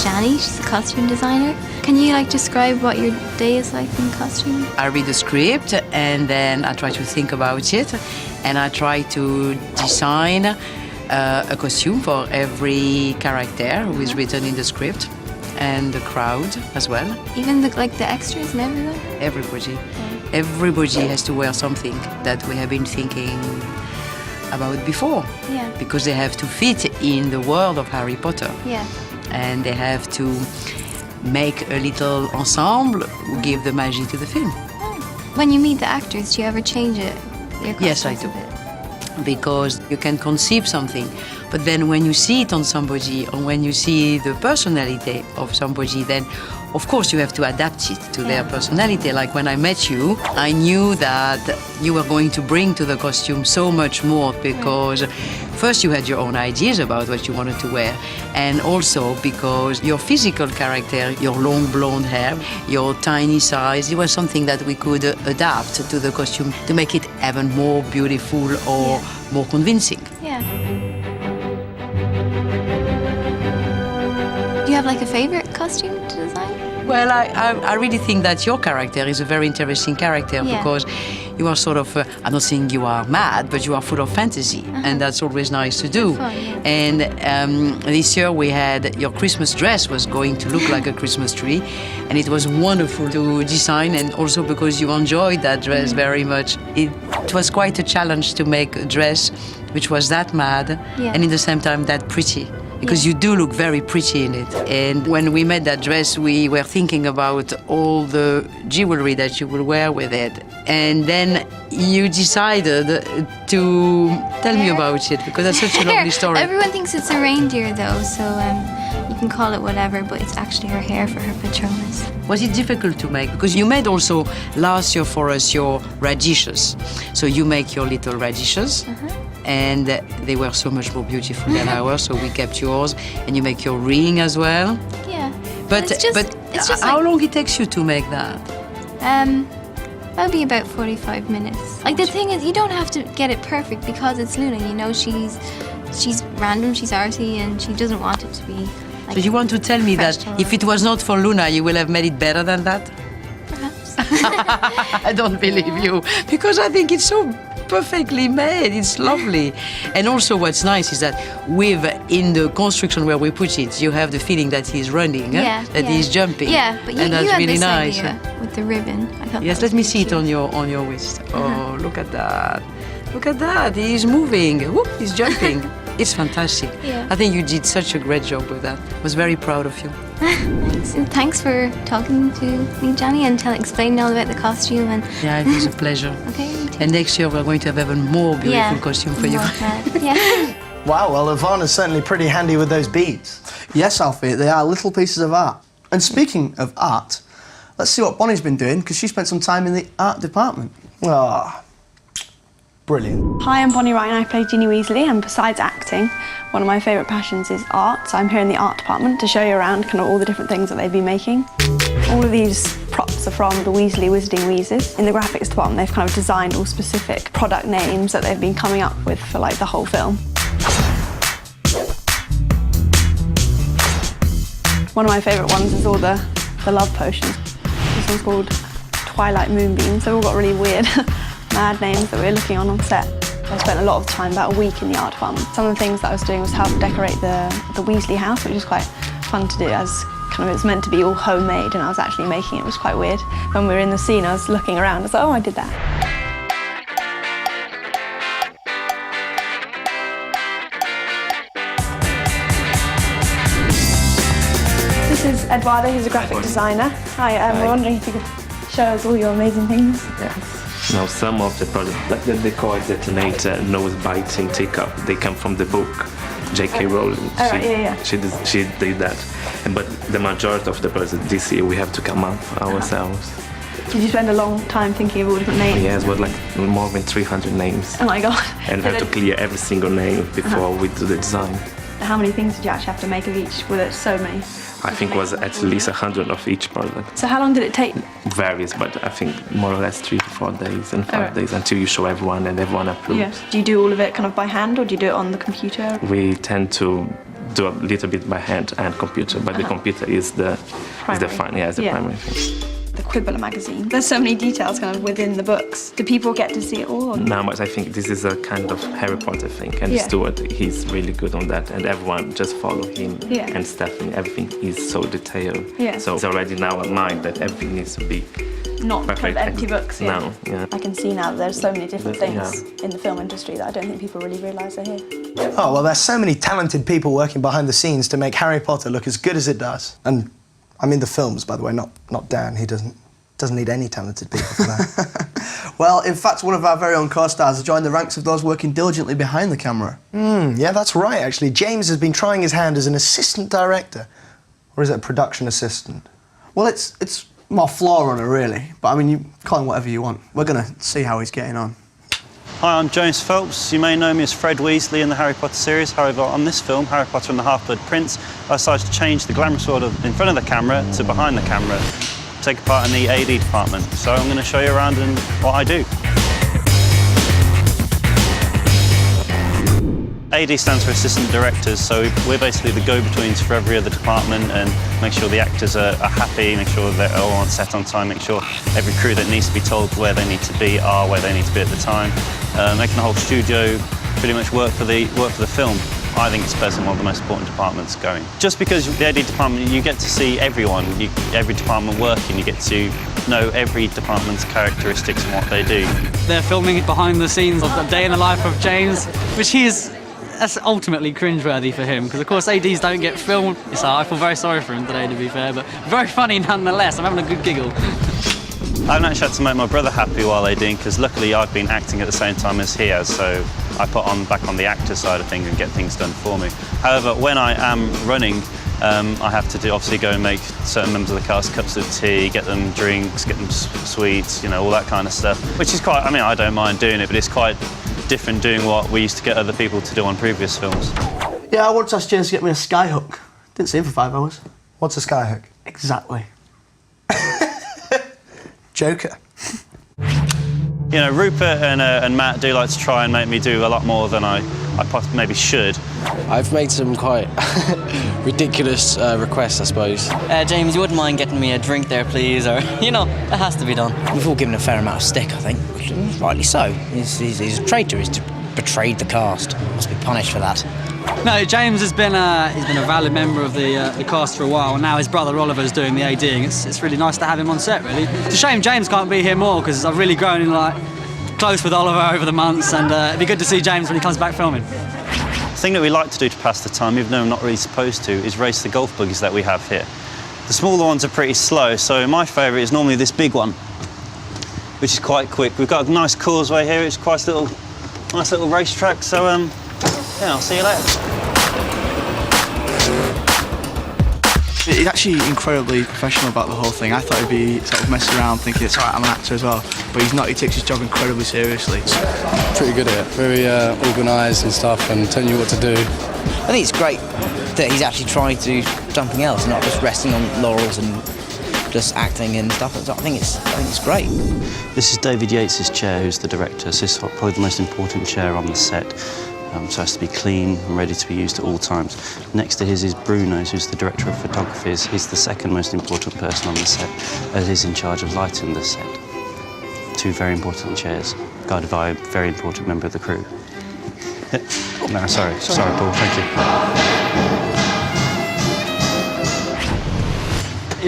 Gianni, she's a costume designer. Can you describe what your day is like in costume? I read the script and then I try to think about it and I try to design a costume for every character who is written in the script and the crowd as well. Even the extras and everyone? Everybody. Everybody has to wear something that we have been thinking about before. Yeah. Because they have to fit in the world of Harry Potter. Yeah. And they have to make a little ensemble who give the magie to the film. When you meet the actors, do you ever change it? Yes, I do. Because you can conceive something, but then when you see it on somebody or when you see the personality of somebody, then of course you have to adapt it to their personality. Like when I met you, I knew that you were going to bring to the costume so much more because first you had your own ideas about what you wanted to wear, and also because your physical character, your long blonde hair, your tiny size, it was something that we could adapt to the costume to make it even more beautiful or more convincing. Yeah. Do you have a favorite costume to design? Well, I really think that your character is a very interesting character because you are sort of, I'm not saying you are mad, but you are full of fantasy, and that's always nice to do. Fun, yeah. And this year we had your Christmas dress was going to look like a Christmas tree, and it was wonderful to design, and also because you enjoyed that dress very much. It was quite a challenge to make a dress which was that mad and at the same time that pretty. Because you do look very pretty in it. And when we made that dress, we were thinking about all the jewelry that you will wear with it. And then you decided to tell me about it, because that's such a lovely story. Everyone thinks it's a reindeer, though, so you can call it whatever, but it's actually her hair for her Patronus. Was it difficult to make? Because you made also last year for us your radishes. So you make your little radishes. And they were so much more beautiful than ours, so we kept yours, and you make your ring as well. Yeah. But it's just how long it takes you to make that? Maybe about 45 minutes. The thing is, you don't have to get it perfect because it's Luna. You know, she's random, she's arty, and she doesn't want it to be. So you want to tell me that if it was not for Luna, you will have made it better than that? Perhaps. I don't believe you, because I think it's so perfectly made. It's lovely. And also what's nice is that in the construction where we put it, you have the feeling that he's running, that he's jumping. Yeah, but and that's you had really this nice. idea with the ribbon. I thought Yes, let me see it on your wrist. Oh, look at that. Look at that. He's moving. Whoop, he's jumping. It's fantastic. Yeah. I think you did such a great job with that. I was very proud of you. Thanks. And thanks for talking to me, Johnny, and explaining all about the costume. And Yeah, it was a pleasure. Okay. And next year we're going to have even more beautiful costume for you. Yeah. Wow, well, Yvonne is certainly pretty handy with those beads. Yes, Alfie, they are little pieces of art. And speaking of art, let's see what Bonnie's been doing, because she spent some time in the art department. Ah, brilliant. Hi, I'm Bonnie Wright and I play Ginny Weasley, and besides acting, one of my favourite passions is art, so I'm here in the art department to show you around kind of all the different things that they've been making. All of these props are from the Weasley Wizarding Wheezes. In the graphics department, they've kind of designed all specific product names that they've been coming up with for like the whole film. One of my favourite ones is all the love potions. This one's called Twilight Moonbeams. They've all got really weird, mad names that we're looking on set. I spent a lot of time, about a week in the art department. Some of the things that I was doing was help decorate the Weasley house, which was quite fun to do, as kind of it's meant to be all homemade, and I was actually making it. It was quite weird. When we were in the scene, I was looking around, I was like, oh, I did that. This is Eduardo, who's a graphic designer. Hi, we're wondering if you could show us all your amazing things. Now, some of the products, like the decoy detonator, nose-biting teacup, they come from the book. J.K. Rowling, she did that. But the majority of the products this year we have to come up ourselves. Did you spend a long time thinking of all different names? Yes, but like more than 300 names. Oh my god. And we have to clear every single name before we do the design. How many things did you actually have to make of each? Were there so many? I think it was at least 100 of each product. So how long did it take? Varies, but I think more or less 3 to 4 days and 5 days until you show everyone and everyone approves. Yeah. Do you do all of it kind of by hand, or do you do it on the computer? We tend to do a little bit by hand and computer, but the computer is the primary thing. The Quibbler magazine. There's so many details kind of within the books. Do people get to see it all? No, but I think this is a kind of Harry Potter thing, and Stuart, he's really good on that, and everyone just follow him. Yeah. And Stephanie, everything is so detailed. Yeah. So it's already now a mind that everything needs to be not kind of empty books. Yeah. No, yeah. I can see now that there's so many different things in the film industry that I don't think people really realise are here. Oh, well, there's so many talented people working behind the scenes to make Harry Potter look as good as it does. And I mean the films, by the way, not Dan. He doesn't need any talented people for that. Well, in fact, one of our very own co-stars has joined the ranks of those working diligently behind the camera. Yeah, that's right, actually. James has been trying his hand as an assistant director. Or is it a production assistant? Well, it's more floor runner, really. But, I mean, you call him whatever you want. We're going to see how he's getting on. Hi, I'm James Phelps. You may know me as Fred Weasley in the Harry Potter series. However, on this film, Harry Potter and the Half-Blood Prince, I decided to change the glamorous order in front of the camera to behind the camera, take part in the AD department. So I'm going to show you around and what I do. AD stands for Assistant Directors, so we're basically the go-betweens for every other department and make sure the actors are happy, make sure they're all on set on time, make sure every crew that needs to be told where they need to be are where they need to be at the time, making the whole studio pretty much work for the film. I think it's personally one of the most important departments going. Just because the AD department, you get to see everyone, every department working, you get to know every department's characteristics and what they do. They're filming behind the scenes of the day in the life of James, which that's ultimately cringeworthy for him, because of course ADs don't get filmed, so I feel very sorry for him today, to be fair, but very funny nonetheless. I'm having a good giggle. I haven't actually had to make my brother happy while ADing, because luckily I've been acting at the same time as he has, so I put back on the actor side of things and get things done for me. However, when I am running, I have to obviously go and make certain members of the cast cups of tea, get them drinks, get them sweets, all that kind of stuff, which is quite, I mean, I don't mind doing it, but it's quite different doing what we used to get other people to do on previous films. Yeah, I once asked James to get me a skyhook. Didn't see him for 5 hours. What's a skyhook? Exactly. Joker. Rupert and Matt do like to try and make me do a lot more than I maybe should. I've made some quite ridiculous requests, I suppose. James, you wouldn't mind getting me a drink there, please? Or, that has to be done. We've all given a fair amount of stick, I think. Rightly so. He's a traitor. He's betrayed the cast. Must be punished for that. No, James has been he's been a valid member of the cast for a while, and now his brother Oliver's doing the ADing. It's really nice to have him on set, really. It's a shame James can't be here more, because I've really grown close with Oliver over the months, and it'd be good to see James when he comes back filming. The thing that we like to do to pass the time, even though I'm not really supposed to, is race the golf buggies that we have here. The smaller ones are pretty slow, so my favourite is normally this big one, which is quite quick. We've got a nice causeway here, it's quite a nice little racetrack, so yeah, I'll see you later. He's actually incredibly professional about the whole thing. I thought he'd be sort of messing around thinking it's alright, I'm an actor as well. But he's not, he takes his job incredibly seriously. Pretty good at it, very organised and stuff, and telling you what to do. I think it's great that he's actually trying to do something else, not just resting on laurels and just acting and stuff. I think it's great. This is David Yates' chair, who's the director. So this is probably the most important chair on the set. So it has to be clean and ready to be used at all times. Next to his is Bruno, who's the director of photography. He's the second most important person on the set, as he's in charge of lighting the set. Two very important chairs, guided by a very important member of the crew. No, sorry, Paul, thank you.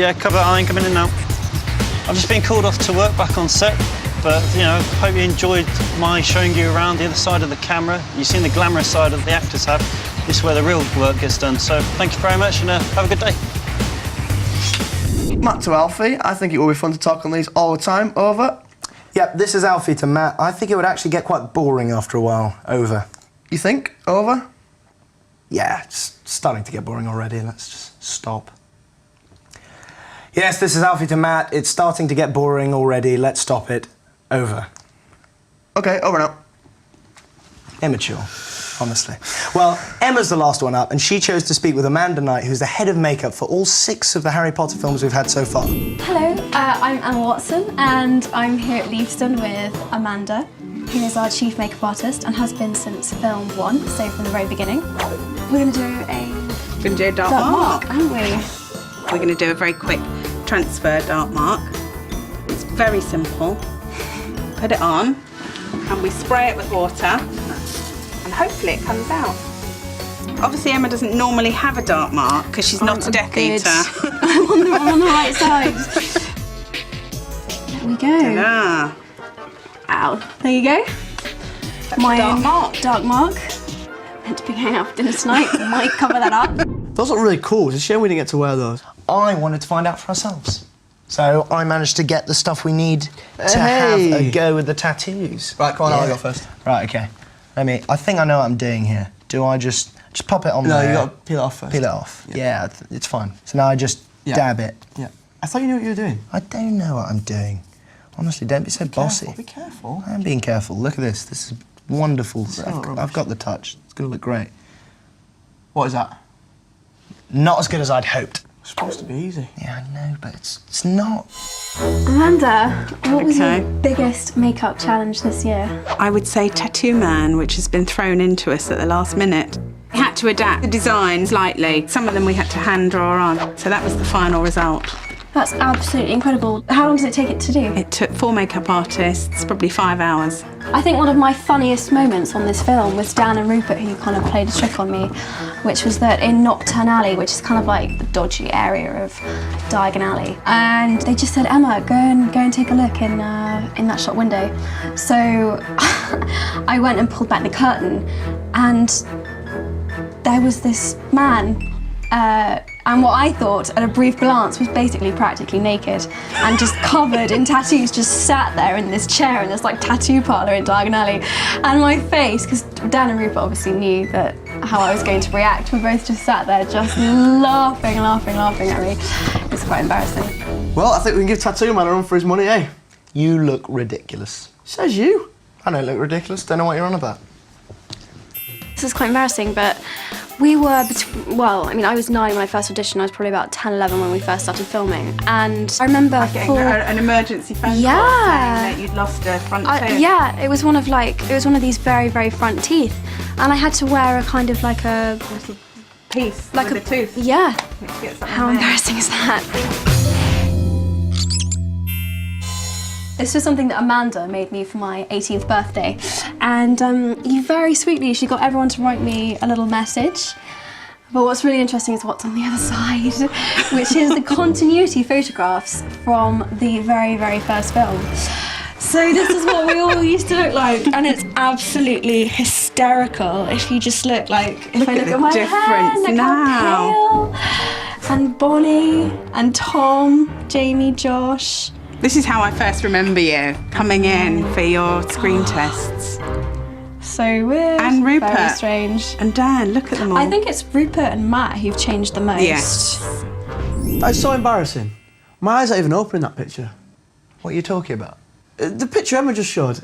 Yeah, cover, I'm coming in now. I've just been called off to work back on set. But, you know, hope you enjoyed my showing you around the other side of the camera. You've seen the glamorous side that the actors have. This is where the real work gets done. So thank you very much and have a good day. Matt to Alfie, I think it will be fun to talk on these all the time. Over. Yep, this is Alfie to Matt. I think it would actually get quite boring after a while. Over. You think? Over? Yeah, it's starting to get boring already. Let's just stop. Yes, this is Alfie to Matt. It's starting to get boring already. Let's stop it. Over. Okay, over now. Immature, honestly. Well, Emma's the last one up, and she chose to speak with Amanda Knight, who's the head of makeup for all 6 of the Harry Potter films we've had so far. Hello, I'm Emma Watson, and I'm here at Leavesden with Amanda, who is our chief makeup artist and has been since film 1, so from the very beginning. We're going to do a dark mark, aren't we? We're going to do a very quick transfer dark mark. It's very simple. Put it on, and we spray it with water, and hopefully it comes out. Obviously, Emma doesn't normally have a dark mark because she's not a Death Eater. I'm on the right side. There we go. Ta-da. Ow. There you go. That's my dark mark. Dark mark. Meant to be hanging out for dinner tonight. Might cover that up. Those look really cool. It's a shame we didn't get to wear those. I wanted to find out for ourselves. So I managed to get the stuff we need to have a go with the tattoos. Right, come on, I'll go first. Right, okay. I think I know what I'm doing here. Do I just pop it on there? No, you got to peel it off first. Peel it off. Yeah, it's fine. So now I just dab it. Yeah. I thought you knew what you were doing. I don't know what I'm doing. Honestly, don't be so bossy. Be careful. I am being careful. Look at this. This is wonderful. I've got the touch. It's going to look great. What is that? Not as good as I'd hoped. It's supposed to be easy. Yeah, I know, but it's not. Amanda, what was your biggest makeup challenge this year? I would say Tattoo Man, which has been thrown into us at the last minute. We had to adapt the design slightly. Some of them we had to hand draw on, so that was the final result. That's absolutely incredible. How long does it take it to do? It took 4 makeup artists, probably 5 hours. I think one of my funniest moments on this film was Dan and Rupert, who kind of played a trick on me, which was that in Nocturne Alley, which is kind of like the dodgy area of Diagon Alley, and they just said, Emma, go and take a look in that shop window. So I went and pulled back the curtain, and there was this man. And what I thought at a brief glance was basically practically naked and just covered in tattoos, just sat there in this chair in this like tattoo parlour in Diagon Alley. And my face, because Dan and Rupert obviously knew how I was going to react, we both just sat there just laughing at me. It's quite embarrassing. Well, I think we can give Tattoo Man a run for his money, eh? You look ridiculous. Says you. I don't look ridiculous. Don't know what you're on about. This is quite embarrassing, but we were, I was 9 when I first auditioned. I was probably about 10, 11 when we first started filming. And I remember an emergency phone call saying that you'd lost a front tooth. Yeah, it was one of these very, very front teeth. And I had to wear a kind of like a little piece, like with a tooth. Yeah. How embarrassing is that? This was something that Amanda made me for my 18th birthday. And very sweetly, she got everyone to write me a little message. But what's really interesting is what's on the other side, which is the continuity photographs from the very, very first film. So this is what we all used to look like, and it's absolutely hysterical if you just look like, if I look at my hair, look how pale, and Bonnie, and Tom, Jamie, Josh. This is how I first remember you, coming in for your screen tests. So weird. And Rupert. Very strange. And Dan, look at them all. I think it's Rupert and Matt who've changed the most. Yes. That's so embarrassing. My eyes aren't even open in that picture. What are you talking about? The picture Emma just showed,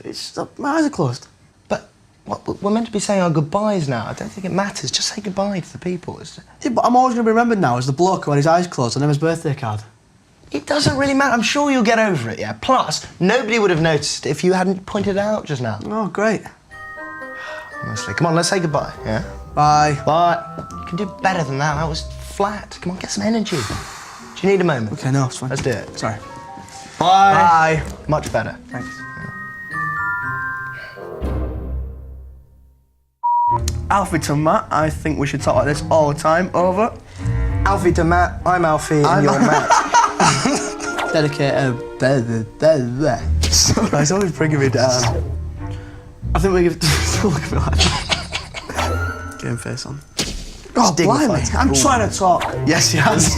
my eyes are closed. But we're meant to be saying our goodbyes now. I don't think it matters. Just say goodbye to the people. Yeah, but I'm always going to be remembered now as the bloke who had his eyes closed on Emma's birthday card. It doesn't really matter. I'm sure you'll get over it, yeah? Plus, nobody would have noticed if you hadn't pointed it out just now. Oh, great. Honestly, come on, let's say goodbye, yeah? Bye. Bye. You can do better than that. That was flat. Come on, get some energy. Do you need a moment? Okay, no, it's fine. Let's do it. Sorry. Bye. Bye. Much better. Thanks. Alfie to Matt, I think we should talk like this all the time. Over. Alfie to Matt, I'm Alfie and you're Matt. Dedicated. He's always bringing me down. I think we give look at me like that. Game face on. Oh, blimey. I'm trying to talk. Yes, he has.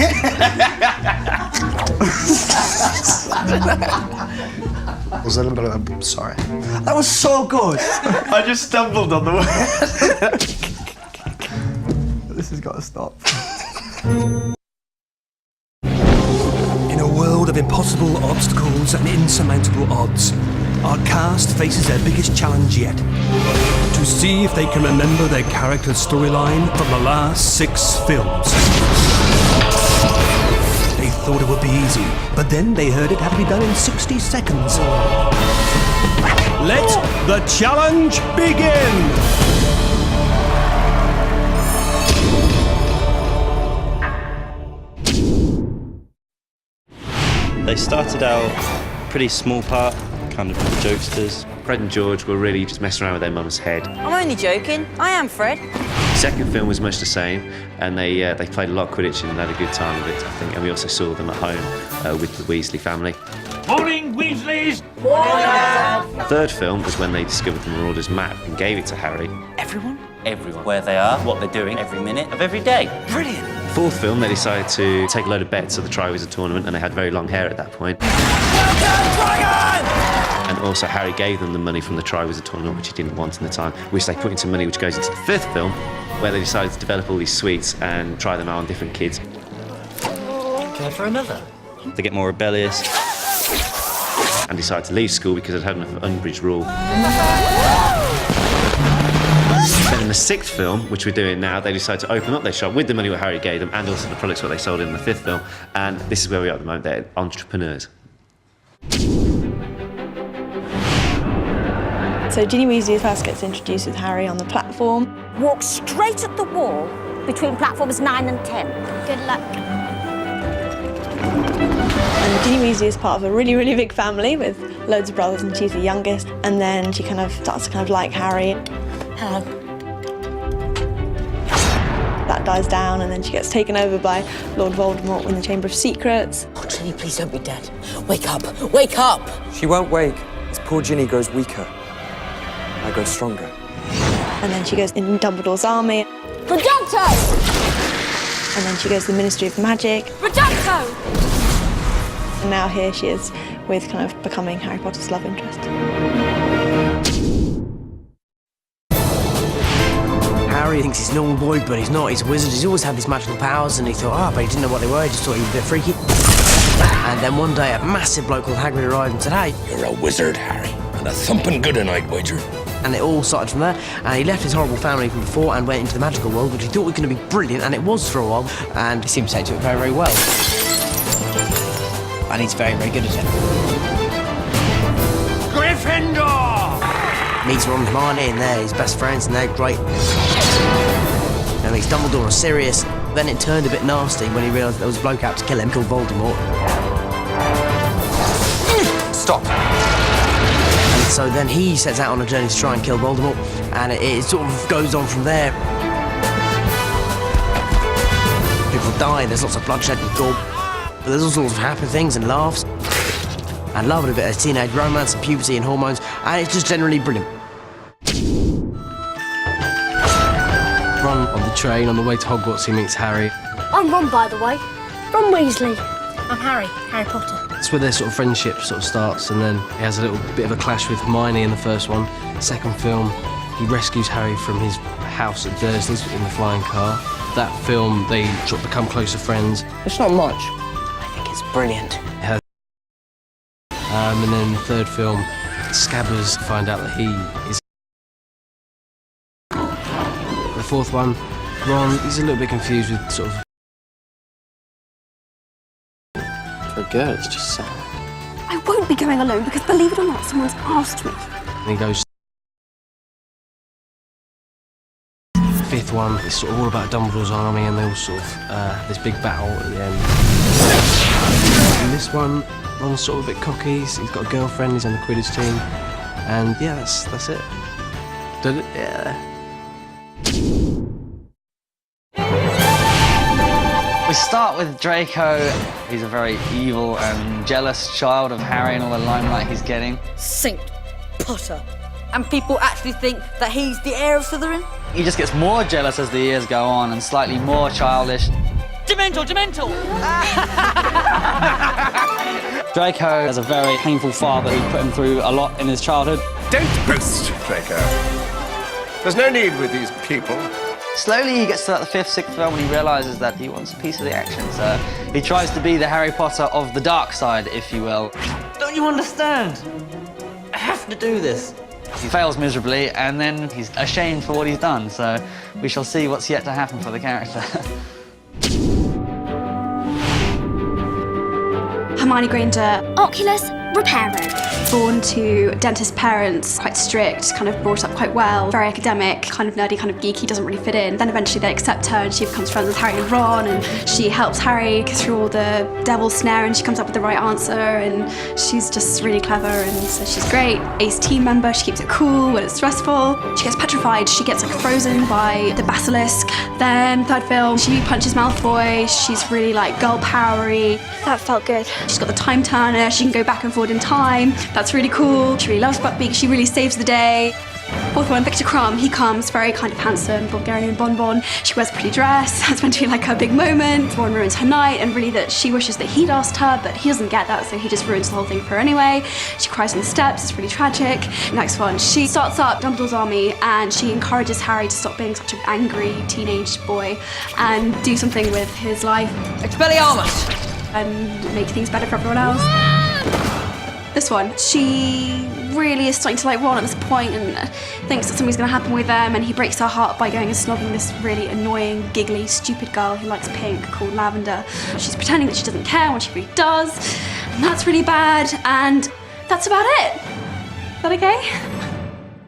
Was that a bit of a... Sorry. That was so good. I just stumbled on the word. This has got to stop. In a world of impossible obstacles and insurmountable odds, our cast faces their biggest challenge yet. To see if they can remember their character's storyline from the last 6 films. They thought it would be easy, but then they heard it had to be done in 60 seconds. Let the challenge begin! They started out pretty small part, kind of jokesters. Fred and George were really just messing around with their mum's head. I'm only joking. I am Fred. Second film was much the same, and they played a lot of Quidditch and had a good time with it, I think. And we also saw them at home with the Weasley family. Morning, Weasleys! Morning! Third film was when they discovered the Marauders map and gave it to Harry. Everyone? Everyone. Where they are, what they're doing, every minute of every day. Brilliant! Fourth film, they decided to take a load of bets at the Triwizard Tournament, and they had very long hair at that point. Welcome, Dragon! And also Harry gave them the money from the Triwizard Tournament, which he didn't want in the time, which they put into money which goes into the fifth film, where they decided to develop all these sweets and try them out on different kids. Care for another? They get more rebellious. And decided to leave school because they'd had enough of Umbridge rule. Then in the sixth film, which we're doing now, they decided to open up their shop with the money what Harry gave them and also the products what they sold in the fifth film. And this is where we are at the moment, they're entrepreneurs. So Ginny Weasley first gets introduced with Harry on the platform. Walk straight at the wall between platforms 9 and 10. Good luck. And Ginny Weasley is part of a really, really big family with loads of brothers, and she's the youngest. And then she kind of starts to like Harry. Hello. That dies down, and then she gets taken over by Lord Voldemort in the Chamber of Secrets. Oh, Ginny, please don't be dead. Wake up! Wake up! She won't wake. As poor Ginny grows weaker, I grow stronger. And then she goes in Dumbledore's army. Producto! And then she goes to the Ministry of Magic. Producto! And now here she is with kind of becoming Harry Potter's love interest. Harry thinks he's a normal boy, but he's not. He's a wizard. He's always had these magical powers, and he thought, but he didn't know what they were. He just thought he was a bit freaky. And then one day, a massive bloke called Hagrid arrived and said, hey. You're a wizard, Harry, and a thumping good I'd wager. And it all started from there, and he left his horrible family from before and went into the magical world, which he thought was going to be brilliant, and it was for a while, and he seemed to take to it very, very well. And he's very, very good at it. Gryffindor! Meets Ron and Hermione, and they're his best friends, and they're great. And meets Dumbledore and Sirius. Then it turned a bit nasty when he realised there was a bloke out to kill him, called Voldemort. Stop. And so then he sets out on a journey to try and kill Voldemort, and it sort of goes on from there. People die, there's lots of bloodshed and gore, but there's all sorts of happy things and laughs. I love it, a bit of teenage romance and puberty and hormones, and it's just generally brilliant. Ron on the train on the way to Hogwarts, he meets Harry. I'm Ron, by the way. Ron Weasley. I'm Harry Potter. It's where their sort of friendship sort of starts, and then he has a little bit of a clash with Hermione in the first one. Second film, he rescues Harry from his house at Dursley's in the flying car. That film, they sort of become closer friends. It's not much. I think it's brilliant. And then the third film, Scabbers find out that he is. The fourth one, Ron, he's a little bit confused with sort of. For a girl, it's just sad. I won't be going alone because, believe it or not, someone's asked me. And he goes. Fifth one, it's sort of all about Dumbledore's army, and they all sort of have this big battle at the end. And this one, Ron's sort of a bit cocky. He's got a girlfriend. He's on the Quidditch team, and yeah, that's it. Did it? Yeah. We start with Draco. He's a very evil and jealous child of Harry and all the limelight he's getting. Saint Potter. And people actually think that he's the heir of Slytherin? He just gets more jealous as the years go on and slightly more childish. Dementor! Draco has a very painful father who put him through a lot in his childhood. Don't boast, Draco. There's no need with these people. Slowly he gets to the fifth, sixth film and he realises that he wants a piece of the action, so he tries to be the Harry Potter of the dark side, if you will. Don't you understand? I have to do this. He fails miserably and then he's ashamed for what he's done, so we shall see what's yet to happen for the character. Hermione Granger, Oculus Reparo. born to dentist parents, quite strict, kind of brought up quite well, very academic, kind of nerdy, kind of geeky, doesn't really fit in. Then eventually they accept her and she becomes friends with Harry and Ron, and she helps Harry through all the devil's snare and she comes up with the right answer, and she's just really clever, and so she's great. Ace team member, she keeps it cool when it's stressful. She gets petrified, she gets like frozen by the basilisk. Then third film, she punches Malfoy, she's really like girl powery. That felt good. She's got the time turner, she can go back and forward in time. That's really cool. She really loves Buckbeak, she really saves the day. Fourth one, Victor Crumb, he comes very kind of handsome, Bulgarian bonbon. She wears a pretty dress, that's meant to be like her big moment. Ron ruins her night, and really that she wishes that he'd asked her, but he doesn't get that, so he just ruins the whole thing for her anyway. She cries on the steps, it's really tragic. Next one, she starts up Dumbledore's army and she encourages Harry to stop being such an angry teenage boy and do something with his life. Expelliarmus! And make things better for everyone else. This one, she really is starting to like Ron at this point and thinks that something's going to happen with them, and he breaks her heart by going and snogging this really annoying, giggly, stupid girl who likes pink called Lavender. She's pretending that she doesn't care when she really does, and that's really bad, and that's about it. Is that okay?